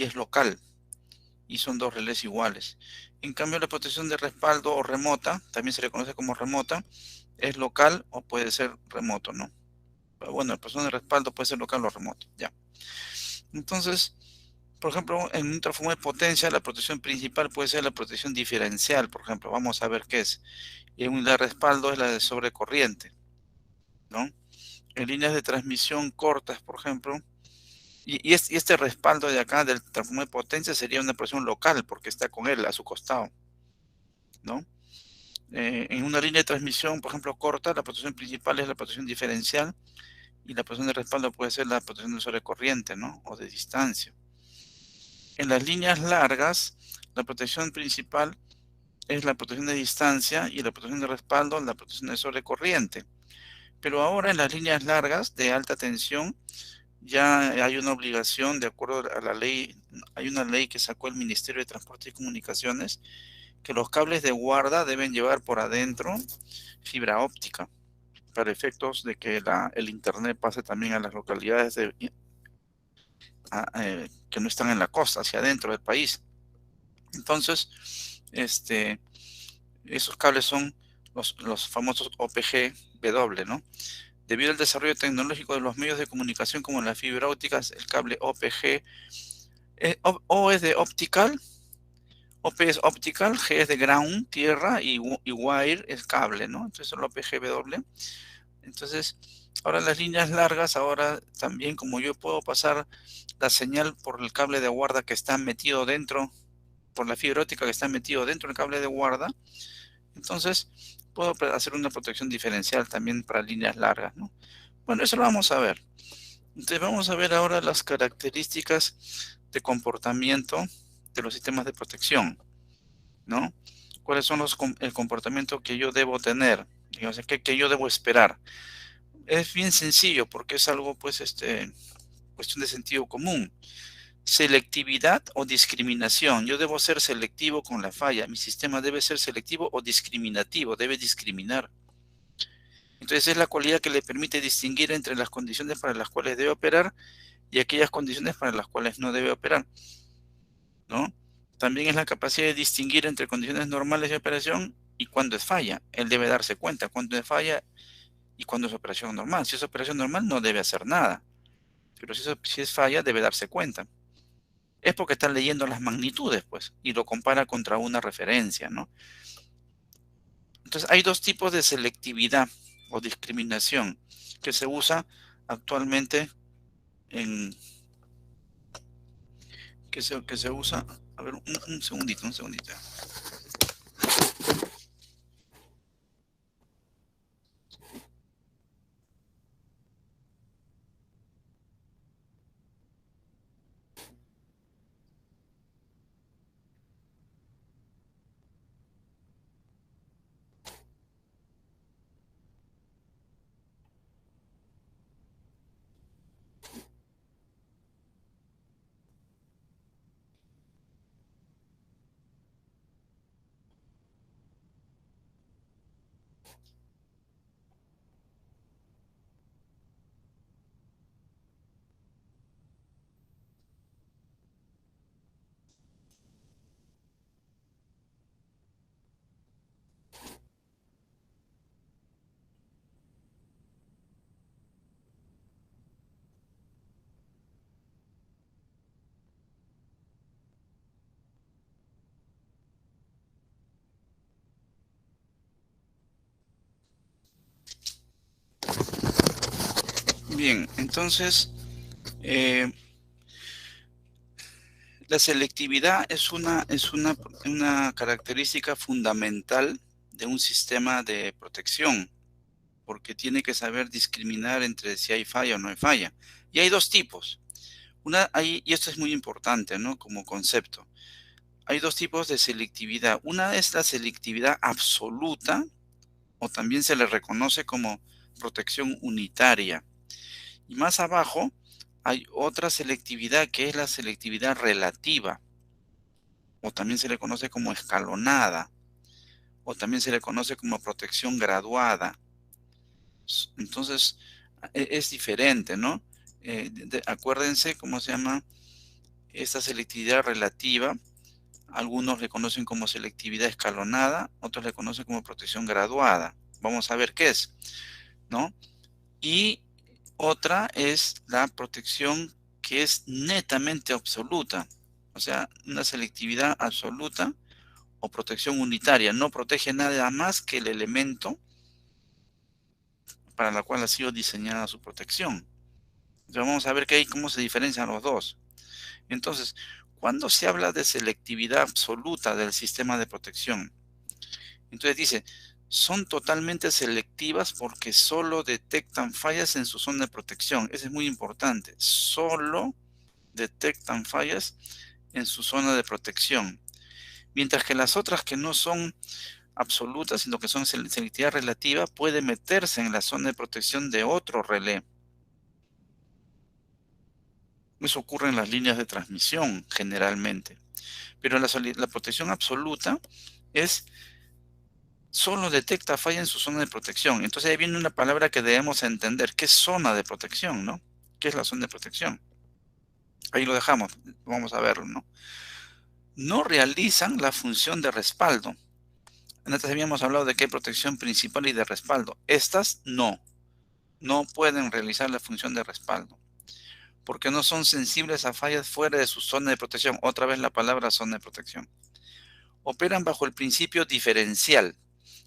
es local, y son dos relés iguales. En cambio, la protección de respaldo o remota, también se le conoce como remota, es local o puede ser remoto, ¿no? Pero bueno, la protección de respaldo puede ser local o remoto, ya. Entonces, por ejemplo, en un transformador de potencia, la protección principal puede ser la protección diferencial, por ejemplo. Vamos a ver qué es. Y en la de respaldo es la de sobrecorriente, ¿no? En líneas de transmisión cortas, por ejemplo, y este respaldo de acá del transformador de potencia sería una protección local, porque está con él a su costado, ¿no? En una línea de transmisión, por ejemplo, corta, la protección principal es la protección diferencial, y la protección de respaldo puede ser la protección de sobrecorriente, ¿no? O de distancia. En las líneas largas, la protección principal es la protección de distancia y la protección de respaldo, la protección de sobrecorriente. Pero ahora en las líneas largas de alta tensión ya hay una obligación, de acuerdo a la ley, hay una ley que sacó el Ministerio de Transporte y Comunicaciones, que los cables de guarda deben llevar por adentro fibra óptica, para efectos de que el internet pase también a las localidades que no están en la costa, hacia adentro del país. Entonces, esos cables son los famosos OPG-W, ¿no? Debido al desarrollo tecnológico de los medios de comunicación como las fibra ópticas, el cable OPG, O es de optical, OP es optical, G es de ground, tierra, y wire es cable, ¿no? Entonces el OPG-W. Entonces, ahora las líneas largas, ahora también como yo puedo pasar la señal por el cable de guarda que está metido dentro, por la fibra óptica que está metido dentro del cable de guarda, entonces puedo hacer una protección diferencial también para líneas largas, ¿no? Bueno, eso lo vamos a ver. Entonces vamos a ver ahora las características de comportamiento de los sistemas de protección, ¿no? ¿Cuáles son el comportamiento que yo debo tener? Digamos, que yo debo esperar. Es bien sencillo porque es algo, pues, cuestión de sentido común. Selectividad o discriminación. Yo debo ser selectivo con la falla. Mi sistema debe ser selectivo o discriminativo. Debe discriminar. Entonces es la cualidad que le permite distinguir entre las condiciones para las cuales debe operar y aquellas condiciones para las cuales no debe operar, ¿no? También es la capacidad de distinguir entre condiciones normales de operación y cuando es falla. Él debe darse cuenta cuando es falla y cuando es operación normal. Si es operación normal no debe hacer nada. Pero si es falla debe darse cuenta. Es porque está leyendo las magnitudes, pues, y lo compara contra una referencia, ¿no? Entonces, hay dos tipos de selectividad o discriminación que se usa actualmente que se usa. A ver, un segundito. Bien, entonces, la selectividad es una característica fundamental de un sistema de protección, porque tiene que saber discriminar entre si hay falla o no hay falla. Y hay dos tipos. Y esto es muy importante, ¿no? Como concepto. Hay dos tipos de selectividad. Una es la selectividad absoluta, o también se le reconoce como protección unitaria. Y más abajo hay otra selectividad que es la selectividad relativa, o también se le conoce como escalonada, o también se le conoce como protección graduada. Entonces, es diferente, ¿no? Acuérdense cómo se llama esta selectividad relativa. Algunos le conocen como selectividad escalonada, otros le conocen como protección graduada. Vamos a ver qué es, ¿no? Y otra es la protección que es netamente absoluta, o sea, una selectividad absoluta o protección unitaria. No protege nada más que el elemento para la cual ha sido diseñada su protección. Entonces vamos a ver cómo se diferencian los dos. Entonces, cuando se habla de selectividad absoluta del sistema de protección, entonces dice, son totalmente selectivas porque solo detectan fallas en su zona de protección. Eso es muy importante. Solo detectan fallas en su zona de protección. Mientras que las otras que no son absolutas, sino que son selectividad relativa, puede meterse en la zona de protección de otro relé. Eso ocurre en las líneas de transmisión, generalmente. Pero la protección absoluta es solo detecta falla en su zona de protección. Entonces ahí viene una palabra que debemos entender. ¿Qué es zona de protección, no? ¿Qué es la zona de protección? Ahí lo dejamos. Vamos a verlo, ¿no? No realizan la función de respaldo. Antes habíamos hablado de que hay protección principal y de respaldo. Estas no pueden realizar la función de respaldo, porque no son sensibles a fallas fuera de su zona de protección. Otra vez la palabra zona de protección. Operan bajo el principio diferencial,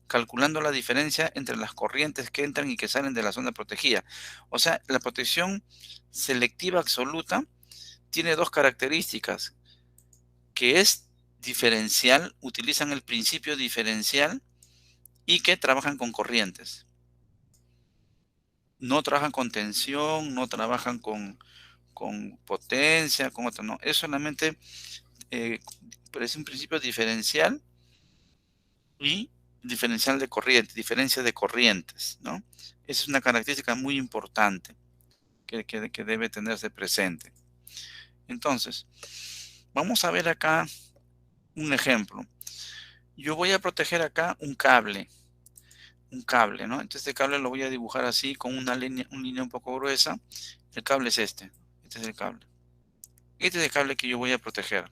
calculando la diferencia entre las corrientes que entran y que salen de la zona protegida. O sea, la protección selectiva absoluta tiene dos características, que es diferencial, utilizan el principio diferencial y que trabajan con corrientes. No trabajan con tensión, no trabajan con potencia, con otra, no. Es solamente, es un principio diferencial y diferencial de corriente, diferencia de corrientes, ¿no? Esa es una característica muy importante que debe tenerse presente. Entonces, vamos a ver acá un ejemplo. Yo voy a proteger acá un cable, ¿no? Entonces este cable lo voy a dibujar así con una línea un poco gruesa. El cable es este es el cable. Este es el cable que yo voy a proteger,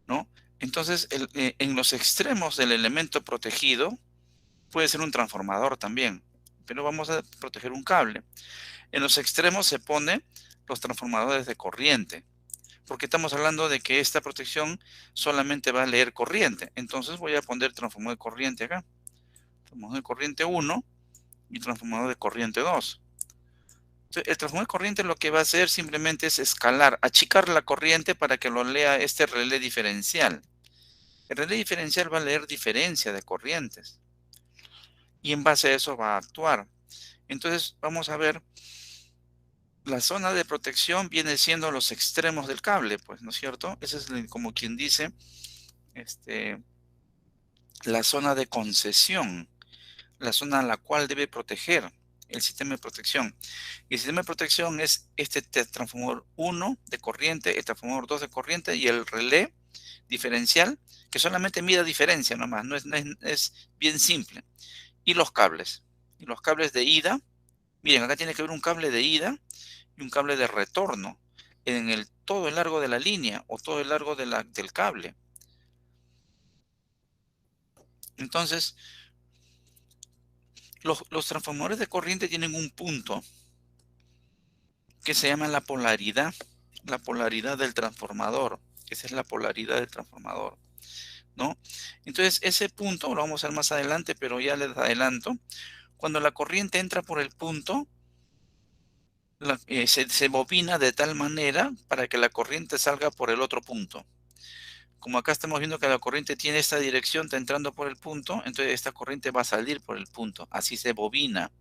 ¿no? Entonces en los extremos del elemento protegido puede ser un transformador también, pero vamos a proteger un cable. En los extremos se pone los transformadores de corriente, porque estamos hablando de que esta protección solamente va a leer corriente. Entonces voy a poner transformador de corriente acá. Transformador de corriente 1 y transformador de corriente 2. Entonces, el transformador de corriente lo que va a hacer simplemente es escalar, achicar la corriente para que lo lea este relé diferencial. El relé diferencial va a leer diferencia de corrientes. Y en base a eso va a actuar. Entonces vamos a ver. La zona de protección viene siendo los extremos del cable, pues, ¿no es cierto? Esa es como quien dice, la zona de concesión, la zona a la cual debe proteger el sistema de protección. Y el sistema de protección es este transformador 1 de corriente, el transformador 2 de corriente y el relé diferencial, que solamente mide diferencia nomás, es bien simple. Y los cables de ida. Miren, acá tiene que haber un cable de ida y un cable de retorno en todo el largo de la línea o todo el largo del cable. Entonces, los transformadores de corriente tienen un punto que se llama la polaridad del transformador. Esa es la polaridad del transformador, ¿no? Entonces, ese punto lo vamos a ver más adelante, pero ya les adelanto. Cuando la corriente entra por el punto, se bobina de tal manera para que la corriente salga por el otro punto. como acá estamos viendo que la corriente tiene esta dirección, está entrando por el punto, entonces esta corriente va a salir por el punto. Así se bobina.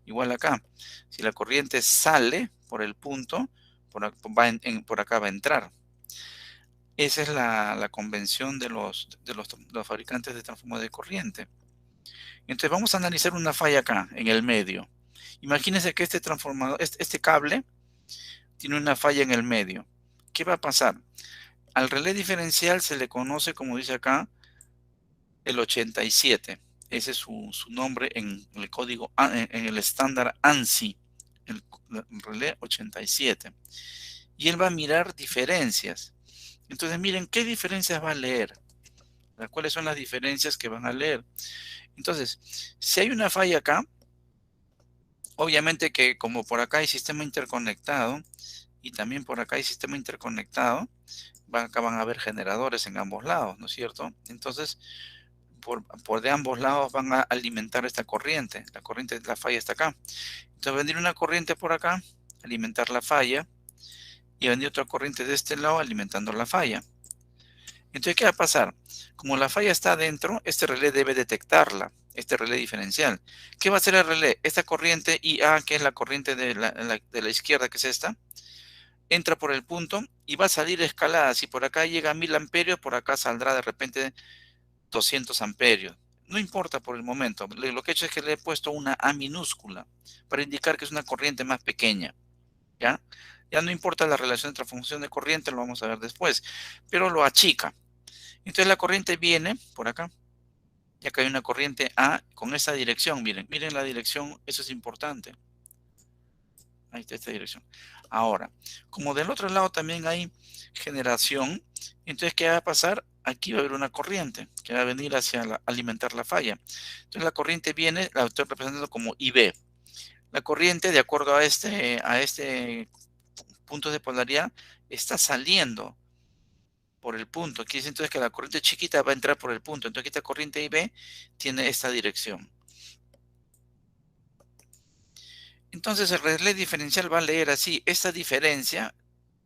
Igual acá. Si la corriente sale por el punto, por acá va a entrar. Esa es la convención de los fabricantes de transformadores de corriente. Entonces vamos a analizar una falla acá, en el medio. Imagínense que este transformador, este cable, tiene una falla en el medio. ¿Qué va a pasar? Al relé diferencial se le conoce, como dice acá, el 87. Ese es su nombre en el código, en el estándar ANSI, el relé 87. Y él va a mirar diferencias. Entonces miren, ¿qué diferencias va a leer? ¿Cuáles son las diferencias que van a leer? Entonces, si hay una falla acá, obviamente que como por acá hay sistema interconectado, y también por acá hay sistema interconectado, acá van a haber generadores en ambos lados, ¿no es cierto? Entonces, por de ambos lados van a alimentar esta corriente. La corriente de la falla está acá. Entonces, va a venir una corriente por acá, alimentar la falla, y va a venir otra corriente de este lado alimentando la falla. Entonces, ¿qué va a pasar? Como la falla está adentro, este relé debe detectarla, este relé diferencial. ¿Qué va a hacer el relé? Esta corriente IA, que es la corriente de la izquierda, que es esta, entra por el punto y va a salir escalada. Si por acá llega a 1000 amperios, por acá saldrá de repente 200 amperios. No importa por el momento. Lo que he hecho es que le he puesto una A minúscula para indicar que es una corriente más pequeña. ¿Ya? Ya no importa la relación entre función de corriente, lo vamos a ver después, pero lo achica. Entonces la corriente viene por acá. Y acá hay una corriente A con esa dirección. Miren la dirección, eso es importante. Ahí está esta dirección. Ahora, como del otro lado también hay generación, entonces ¿qué va a pasar? Aquí va a haber una corriente que va a venir hacia alimentar la falla. Entonces la corriente viene, la estoy representando como IB. La corriente, de acuerdo a este punto de polaridad, está saliendo por el punto. Quiere decir entonces que la corriente chiquita va a entrar por el punto. Entonces esta corriente IB tiene esta dirección. Entonces el relé diferencial va a leer así, esta diferencia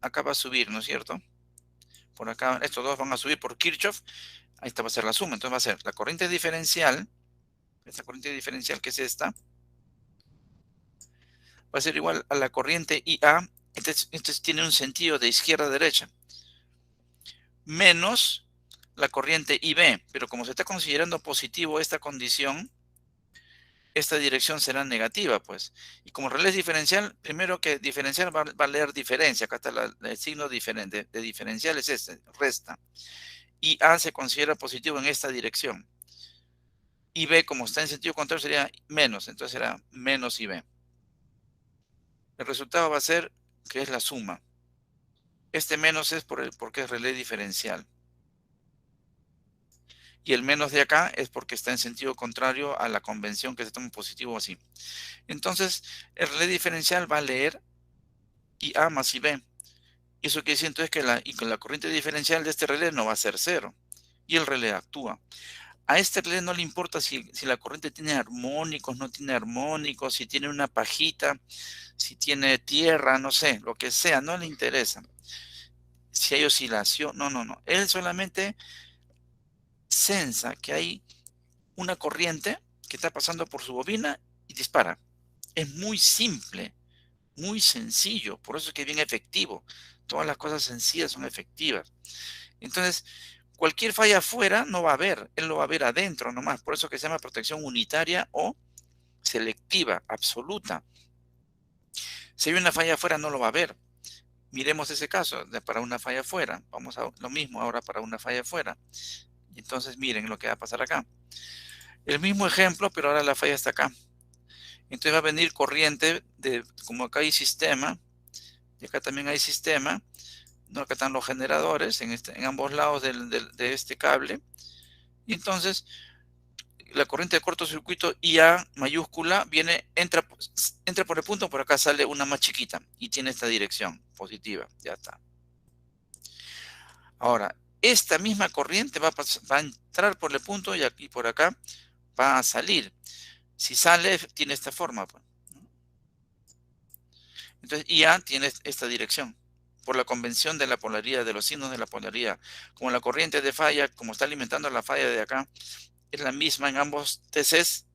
acá va a subir, ¿no es cierto? Por acá, estos dos van a subir por Kirchhoff, ahí esta va a ser la suma, entonces va a ser la corriente diferencial, esta corriente diferencial que es esta, va a ser igual a la corriente IA, entonces tiene un sentido de izquierda a derecha, menos la corriente IB, pero como se está considerando positivo esta condición, esta dirección será negativa, pues. Y como relé es diferencial, primero que diferencial va a leer diferencia. Acá está el signo diferente de diferencial es este, resta. Y A se considera positivo en esta dirección. Y B, como está en sentido contrario, sería menos. Entonces será menos IB. El resultado va a ser que es la suma. Este menos es porque es relé diferencial. Y el menos de acá es porque está en sentido contrario a la convención que se toma positivo así. Entonces, el relé diferencial va a leer IA más IB. Eso quiere decir entonces que la corriente diferencial de este relé no va a ser 0. Y el relé actúa. A este relé no le importa si la corriente tiene armónicos, no tiene armónicos, si tiene una pajita, si tiene tierra, no sé, lo que sea, no le interesa. Si hay oscilación, no. Él solamente sensa que hay una corriente que está pasando por su bobina y dispara. Es muy simple, muy sencillo, por eso es que es bien efectivo. Todas las cosas sencillas son efectivas. Entonces, cualquier falla afuera no va a haber, él lo va a ver adentro nomás, por eso que se llama protección unitaria o selectiva, absoluta. Si hay una falla afuera no lo va a ver. Miremos ese caso para una falla afuera. Vamos a lo mismo ahora para una falla afuera. Entonces miren lo que va a pasar acá. El mismo ejemplo, pero ahora la falla está acá. Entonces va a venir corriente, como acá hay sistema, y acá también hay sistema, ¿no? Acá están los generadores en ambos lados de este cable. Y entonces la corriente de cortocircuito IA mayúscula entra por el punto, por acá sale una más chiquita y tiene esta dirección positiva. Ya está. Ahora, esta misma corriente va a entrar por el punto y aquí por acá va a salir. Si sale, tiene esta forma. Entonces, IA tiene esta dirección por la convención de la polaridad, de los signos de la polaridad. Como la corriente de falla, como está alimentando la falla de acá, es la misma en ambos TCs.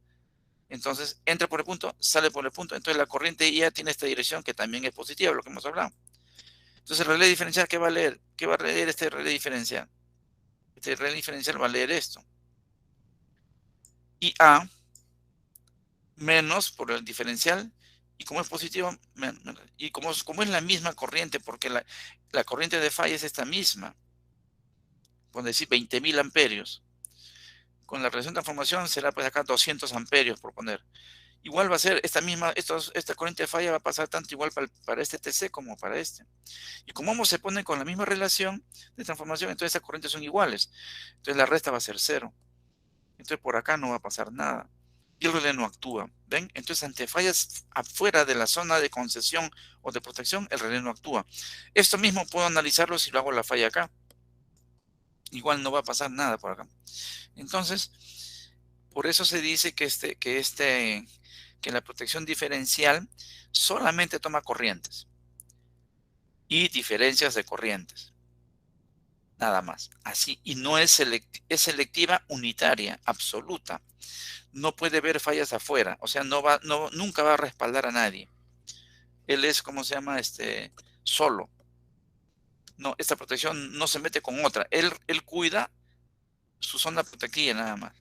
Entonces, entra por el punto, sale por el punto. Entonces, la corriente ya tiene esta dirección que también es positiva, lo que hemos hablado. Entonces, el relé diferencial, ¿qué va a leer? ¿Qué va a leer este relé diferencial? Este relé diferencial va a leer esto. Y A menos por el diferencial. Y como es positivo, y como es la misma corriente, porque la corriente de falla es esta misma. Por decir 20.000 amperios. Con la relación de transformación será pues acá 200 amperios, por poner. Igual va a ser esta corriente de falla va a pasar tanto igual para este TC como para este. Y como ambos se ponen con la misma relación de transformación, entonces estas corrientes son iguales. Entonces la resta va a ser 0. Entonces por acá no va a pasar nada. Y el relé no actúa. ¿Ven? Entonces ante fallas afuera de la zona de concesión o de protección, el relé no actúa. Esto mismo puedo analizarlo si lo hago la falla acá. Igual no va a pasar nada por acá. Entonces, por eso se dice que la protección diferencial solamente toma corrientes y diferencias de corrientes. Nada más. Así. Y no es selectiva unitaria, absoluta. No puede ver fallas afuera. O sea, nunca va a respaldar a nadie. Él es, ¿cómo se llama? Solo. No, esta protección no se mete con otra. Él cuida su zona protegida nada más.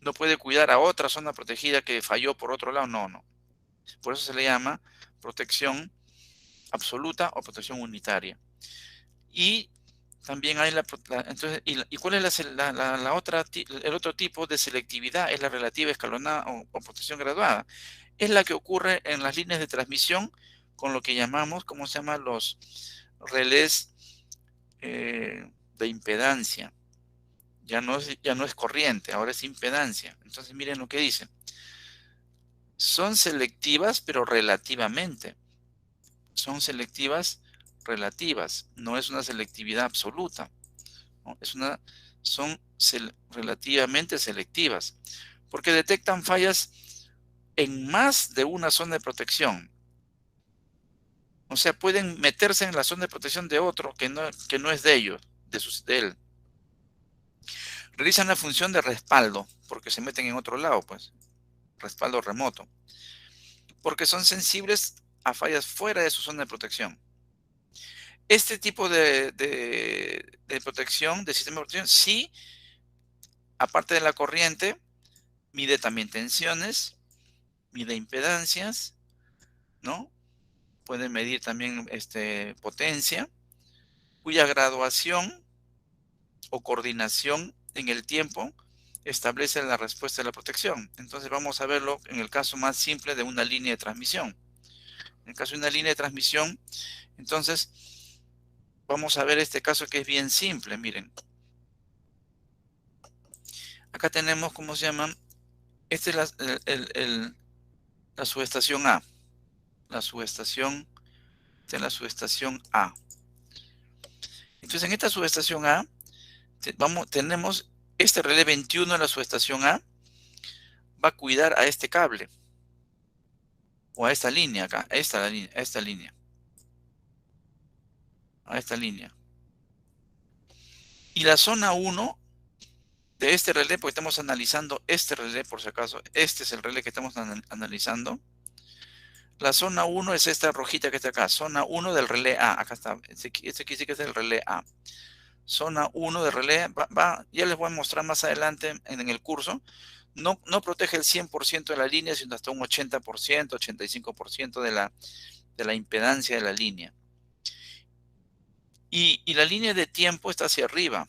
No puede cuidar a otra zona protegida que falló por otro lado. No. Por eso se le llama protección absoluta o protección unitaria. Y también hay entonces, ¿y cuál es el otro tipo de selectividad? Es la relativa escalonada o protección graduada. Es la que ocurre en las líneas de transmisión con lo que llamamos, ¿cómo se llama? Los relés de impedancia. Ya no es corriente, ahora es impedancia. Entonces miren lo que dice. Son selectivas, pero relativamente. Son selectivas relativas. No es una selectividad absoluta. ¿No? Son relativamente selectivas. Porque detectan fallas en más de una zona de protección. O sea, pueden meterse en la zona de protección de otro que no es de ellos, de él. Realizan la función de respaldo, porque se meten en otro lado, pues. Respaldo remoto. Porque son sensibles a fallas fuera de su zona de protección. Este tipo de protección, de sistema de protección, sí, aparte de la corriente, mide también tensiones, mide impedancias, ¿no? Puede medir también potencia, cuya graduación o coordinación en el tiempo establece la respuesta de la protección. Entonces vamos a verlo en el caso más simple de una línea de transmisión. En el caso de una línea de transmisión, entonces vamos a ver este caso que es bien simple. Miren. Acá tenemos, ¿cómo se llama? Esta es la subestación A. La subestación A. Entonces en esta subestación A tenemos este relé 21 en la subestación A. Va a cuidar a este cable. O a esta línea acá. A esta línea. Y la zona 1 de este relé, porque estamos analizando este relé por si acaso. Este es el relé que estamos analizando. La zona 1 es esta rojita que está acá. Zona 1 del relé A. Acá está. Este quiere decir que es el relé A. Zona 1 del relé ya les voy a mostrar más adelante en el curso. No protege el 100% de la línea, sino hasta un 80%, 85% de la impedancia de la línea. Y la línea de tiempo está hacia arriba.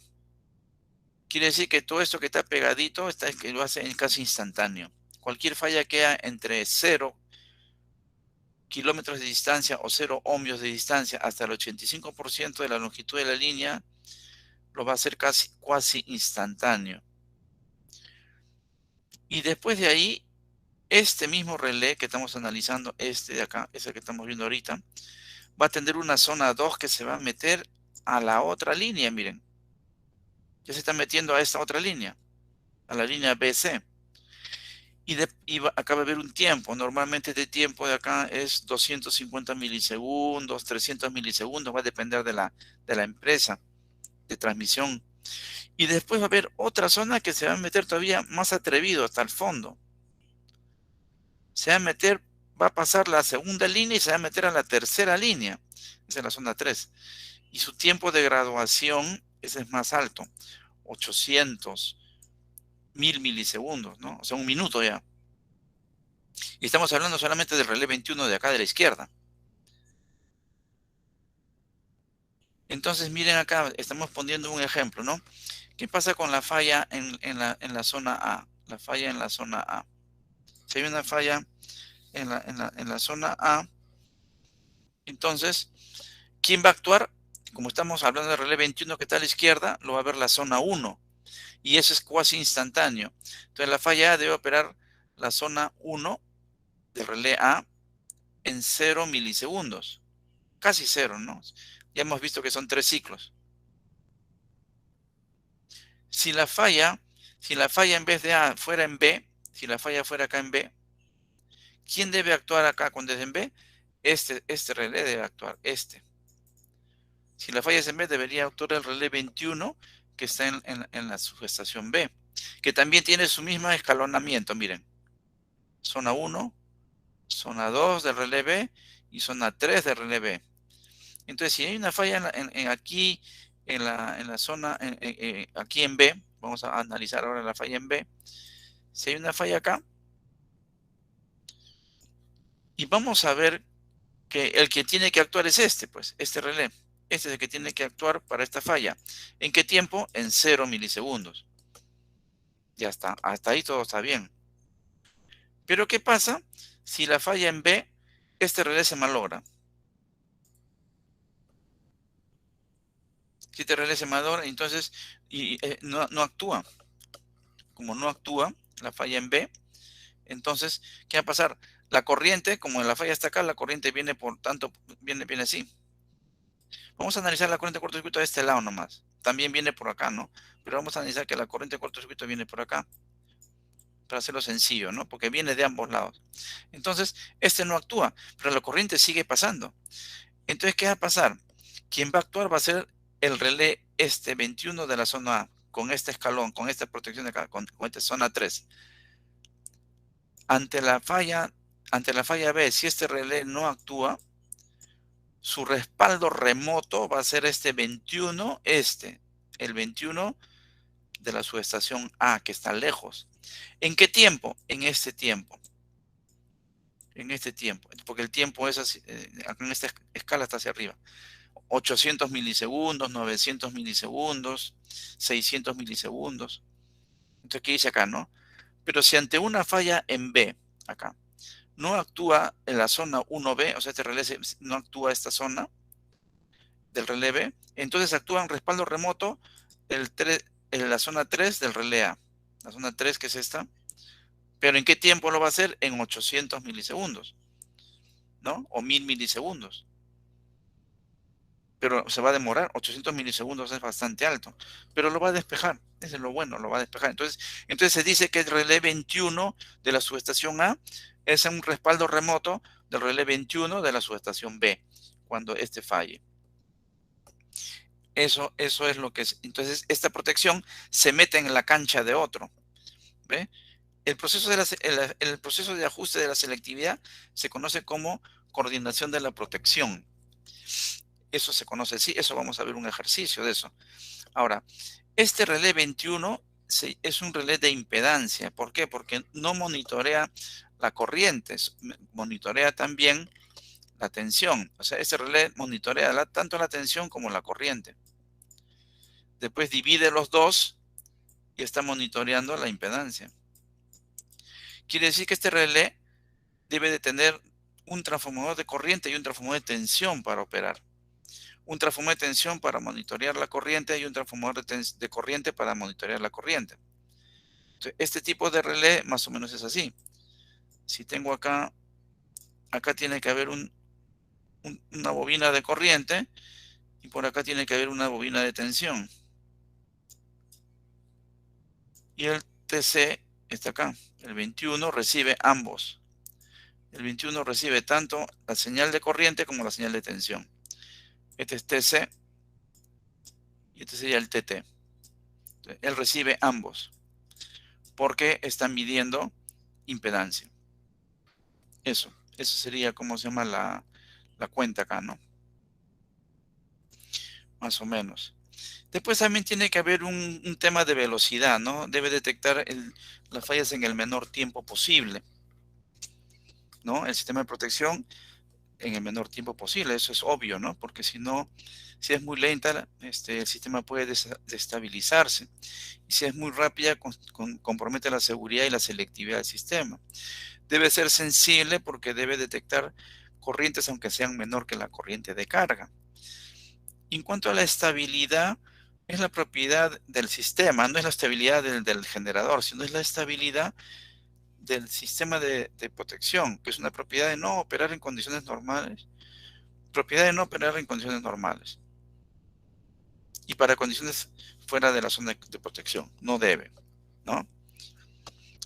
Quiere decir que todo esto que está pegadito que lo hace casi instantáneo. Cualquier falla queda entre 0 kilómetros de distancia o 0 ohmios de distancia hasta el 85% de la longitud de la línea, lo va a hacer casi instantáneo. Y después de ahí, este mismo relé que estamos analizando, este de acá, ese que estamos viendo ahorita, va a tener una zona 2 que se va a meter a la otra línea, miren. Ya se está metiendo a esta otra línea, a la línea BC. acá va a haber un tiempo. Normalmente este tiempo de acá es 250 milisegundos, 300 milisegundos, va a depender de la empresa de transmisión. Y después va a haber otra zona que se va a meter todavía más atrevido hasta el fondo. Se va a meter, va a pasar la segunda línea y se va a meter a la tercera línea. Esa es la zona 3. Y su tiempo de graduación, ese es más alto. 800, 1000 milisegundos, ¿no? O sea, un minuto ya. Y estamos hablando solamente del relé 21 de acá de la izquierda. Entonces, miren acá, estamos poniendo un ejemplo, ¿no? ¿Qué pasa con la falla en la zona A? La falla en la zona A. Si hay una falla en la zona A, entonces, ¿quién va a actuar? Como estamos hablando del relé 21 que está a la izquierda, lo va a ver la zona 1. Y eso es cuasi instantáneo. Entonces, la falla A debe operar la zona 1 del relé A en 0 milisegundos. Casi 0, ¿no? Ya hemos visto que son 3 ciclos. Si la falla en vez de A fuera en B, si la falla fuera acá en B, ¿quién debe actuar acá cuando es en B? Este relé debe actuar, este. Si la falla es en B, debería actuar el relé 21 que está en la subestación B, que también tiene su mismo escalonamiento, miren. Zona 1, zona 2 del relé B y zona 3 del relé B. Entonces, si hay una falla aquí, en la zona, aquí en B, vamos a analizar ahora la falla en B. Si hay una falla acá, y vamos a ver que el que tiene que actuar es pues, este relé. Este es el que tiene que actuar para esta falla. ¿En qué tiempo? En 0 milisegundos. Ya está, hasta ahí todo está bien. Pero ¿qué pasa si la falla en B, este relé se malogra? Si este relé se malogra, entonces no actúa. Como no actúa la falla en B, entonces, ¿qué va a pasar? La corriente, como la falla está acá, la corriente viene viene así. Vamos a analizar la corriente de cortocircuito de este lado nomás. También viene por acá, ¿no? Pero vamos a analizar que la corriente de cortocircuito viene por acá. Para hacerlo sencillo, ¿no? Porque viene de ambos lados. Entonces, este no actúa, pero la corriente sigue pasando. Entonces, ¿qué va a pasar? Quien va a actuar va a ser el relé 21 de la zona A, con este escalón, con esta protección de acá, con esta zona 3. Ante la falla B, si este relé no actúa, su respaldo remoto va a ser este 21, el 21 de la subestación A, que está lejos. ¿En qué tiempo? En este tiempo. En este tiempo. Porque el tiempo es así, en esta escala está hacia arriba. 800 milisegundos, 900 milisegundos, 600 milisegundos. Entonces, ¿qué dice acá, no? Pero si ante una falla en B, acá, no actúa en la zona 1B, o sea, este relé no actúa esta zona del relé B, entonces actúa en respaldo remoto en la zona 3 del relé A. La zona 3, que es esta. ¿Pero en qué tiempo lo va a hacer? En 800 milisegundos, ¿no? O 1000 milisegundos. Pero se va a demorar. 800 milisegundos es bastante alto. Pero lo va a despejar. Eso es lo bueno, lo va a despejar. Entonces se dice que el relé 21 de la subestación A es un respaldo remoto del relé 21 de la subestación B, cuando este falle. Eso es lo que es. Entonces, esta protección se mete en la cancha de otro. ¿Ve? El proceso de ajuste de la selectividad se conoce como coordinación de la protección. Eso se conoce así. Eso vamos a ver un ejercicio de eso. Ahora, este relé 21 es un relé de impedancia. ¿Por qué? Porque no monitorea la corriente, monitorea también la tensión. O sea, este relé monitorea tanto la tensión como la corriente. Después divide los dos y está monitoreando la impedancia. Quiere decir que este relé debe de tener un transformador de corriente y un transformador de tensión para operar. Un transformador de tensión para monitorear la corriente y un transformador de corriente para monitorear la corriente. Entonces, este tipo de relé más o menos es así. Si tengo acá tiene que haber una bobina de corriente y por acá tiene que haber una bobina de tensión. Y el TC Está acá. El 21 recibe ambos. El 21 recibe tanto la señal de corriente como la señal de tensión. Este es TC y este sería el TT. Él recibe ambos porque están midiendo impedancia. Eso sería como se llama la cuenta acá, ¿no? Más o menos. Después también tiene que haber un tema de velocidad, ¿no? Debe detectar las fallas en el menor tiempo posible, ¿no? El sistema de protección en el menor tiempo posible, eso es obvio, ¿no? Porque si no, si es muy lenta, el sistema puede desestabilizarse. Y si es muy rápida, compromete la seguridad y la selectividad del sistema. Debe ser sensible porque debe detectar corrientes aunque sean menor que la corriente de carga. Y en cuanto a la estabilidad, es la propiedad del sistema, no es la estabilidad del generador, sino es la estabilidad del sistema de protección, que es una propiedad de no operar en condiciones normales. Propiedad de no operar en condiciones normales. Y para condiciones fuera de la zona de protección. No debe, ¿no?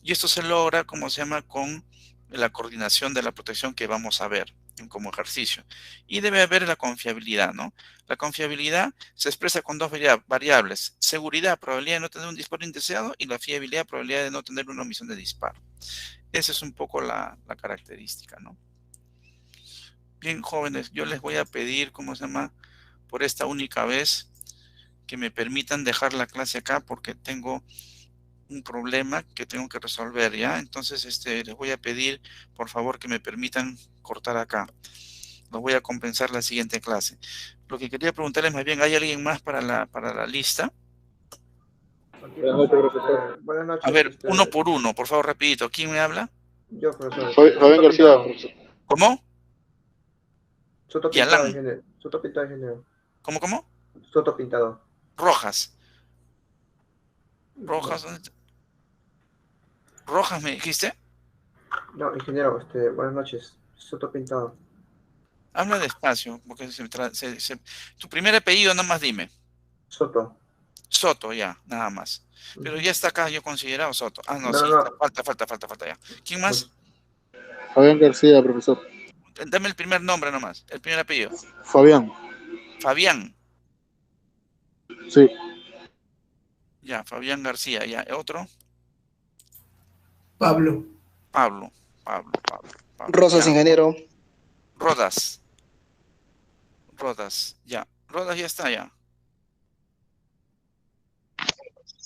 Y esto se logra, como se llama, con la coordinación de la protección que vamos a ver como ejercicio. Y debe haber la confiabilidad, ¿no? La confiabilidad se expresa con dos variables. Seguridad, probabilidad de no tener un disparo indeseado, y la fiabilidad, probabilidad de no tener una omisión de disparo. Esa es un poco la característica, ¿no? Bien, jóvenes, yo les voy a pedir, ¿cómo se llama? Por esta única vez, que me permitan dejar la clase acá porque tengo un problema que tengo que resolver, ¿ya? Entonces, les voy a pedir, por favor, que me permitan cortar acá. Los voy a compensar la siguiente clase. Lo que quería preguntarles más bien, ¿hay alguien más para la lista? Buenas noches, profesor. Buenas noches. A ver, uno por uno, por favor, rapidito. ¿Quién me habla? Yo, profesor. Fabián García, profesor. ¿Cómo? Soto pintado, ingeniero. Soto pintado, ingeniero. ¿Cómo? Soto pintado. Rojas. Rojas, ¿dónde está? ¿Rojas me dijiste? No, ingeniero, buenas noches. Soto pintado. Habla despacio, porque tu primer apellido nada más dime. Soto. Soto, ya, nada más. Pero ya está acá, yo considerado Soto. Ah, no, No, sí, no. falta ya. ¿Quién más? Fabián García, profesor. Dame el primer nombre nomás, el primer apellido. Fabián. Fabián. Sí. Ya, Fabián García, ya. ¿Otro? Pablo. Pablo. Rosas, Ya. ingeniero. Rodas, ya. Rodas ya está, ya.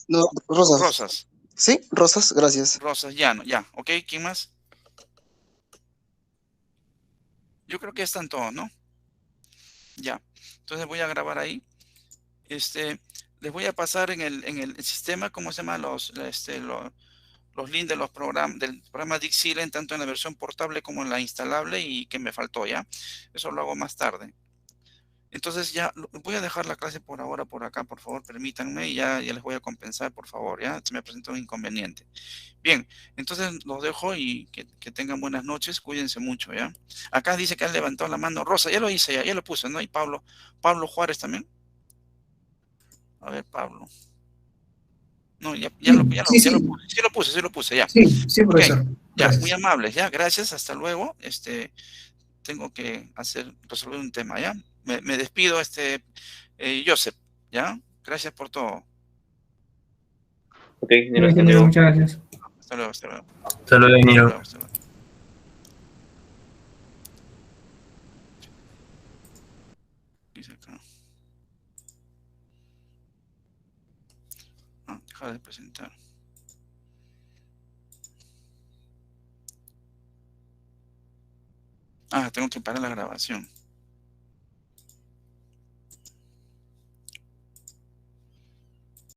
No, Rosas. Rosas. Sí, Rosas, gracias. Rosas, ya, no, ya. ¿Ok? ¿Quién más? Yo creo que están todos, ¿no? Ya. Entonces voy a grabar ahí. Les voy a pasar en el sistema, ¿cómo se llama? Los links de los programas, del programa Dixieland, tanto en la versión portable como en la instalable, y que me faltó, ¿ya? Eso lo hago más tarde. Entonces ya voy a dejar la clase por ahora por acá, por favor, permítanme, y ya les voy a compensar, por favor, ¿ya? Se me presentó un inconveniente. Bien, entonces los dejo y que tengan buenas noches, cuídense mucho, ¿ya? Acá dice que han levantado la mano Rosa, ya lo hice, ya lo puse, ¿no? Y Pablo Juárez también. A ver, Pablo. No, ya lo puse, ya. Sí, profesor. Okay. Ya, muy amables, ya, gracias, hasta luego. Tengo que resolver un tema, ¿ya? Me despido, Joseph, ¿ya? Gracias por todo. Ok, ingeniero, Muchas gracias. Hasta luego, hasta luego. Hasta luego, ingeniero. Hasta luego. Dice acá. Deja de presentar. Tengo que parar la grabación.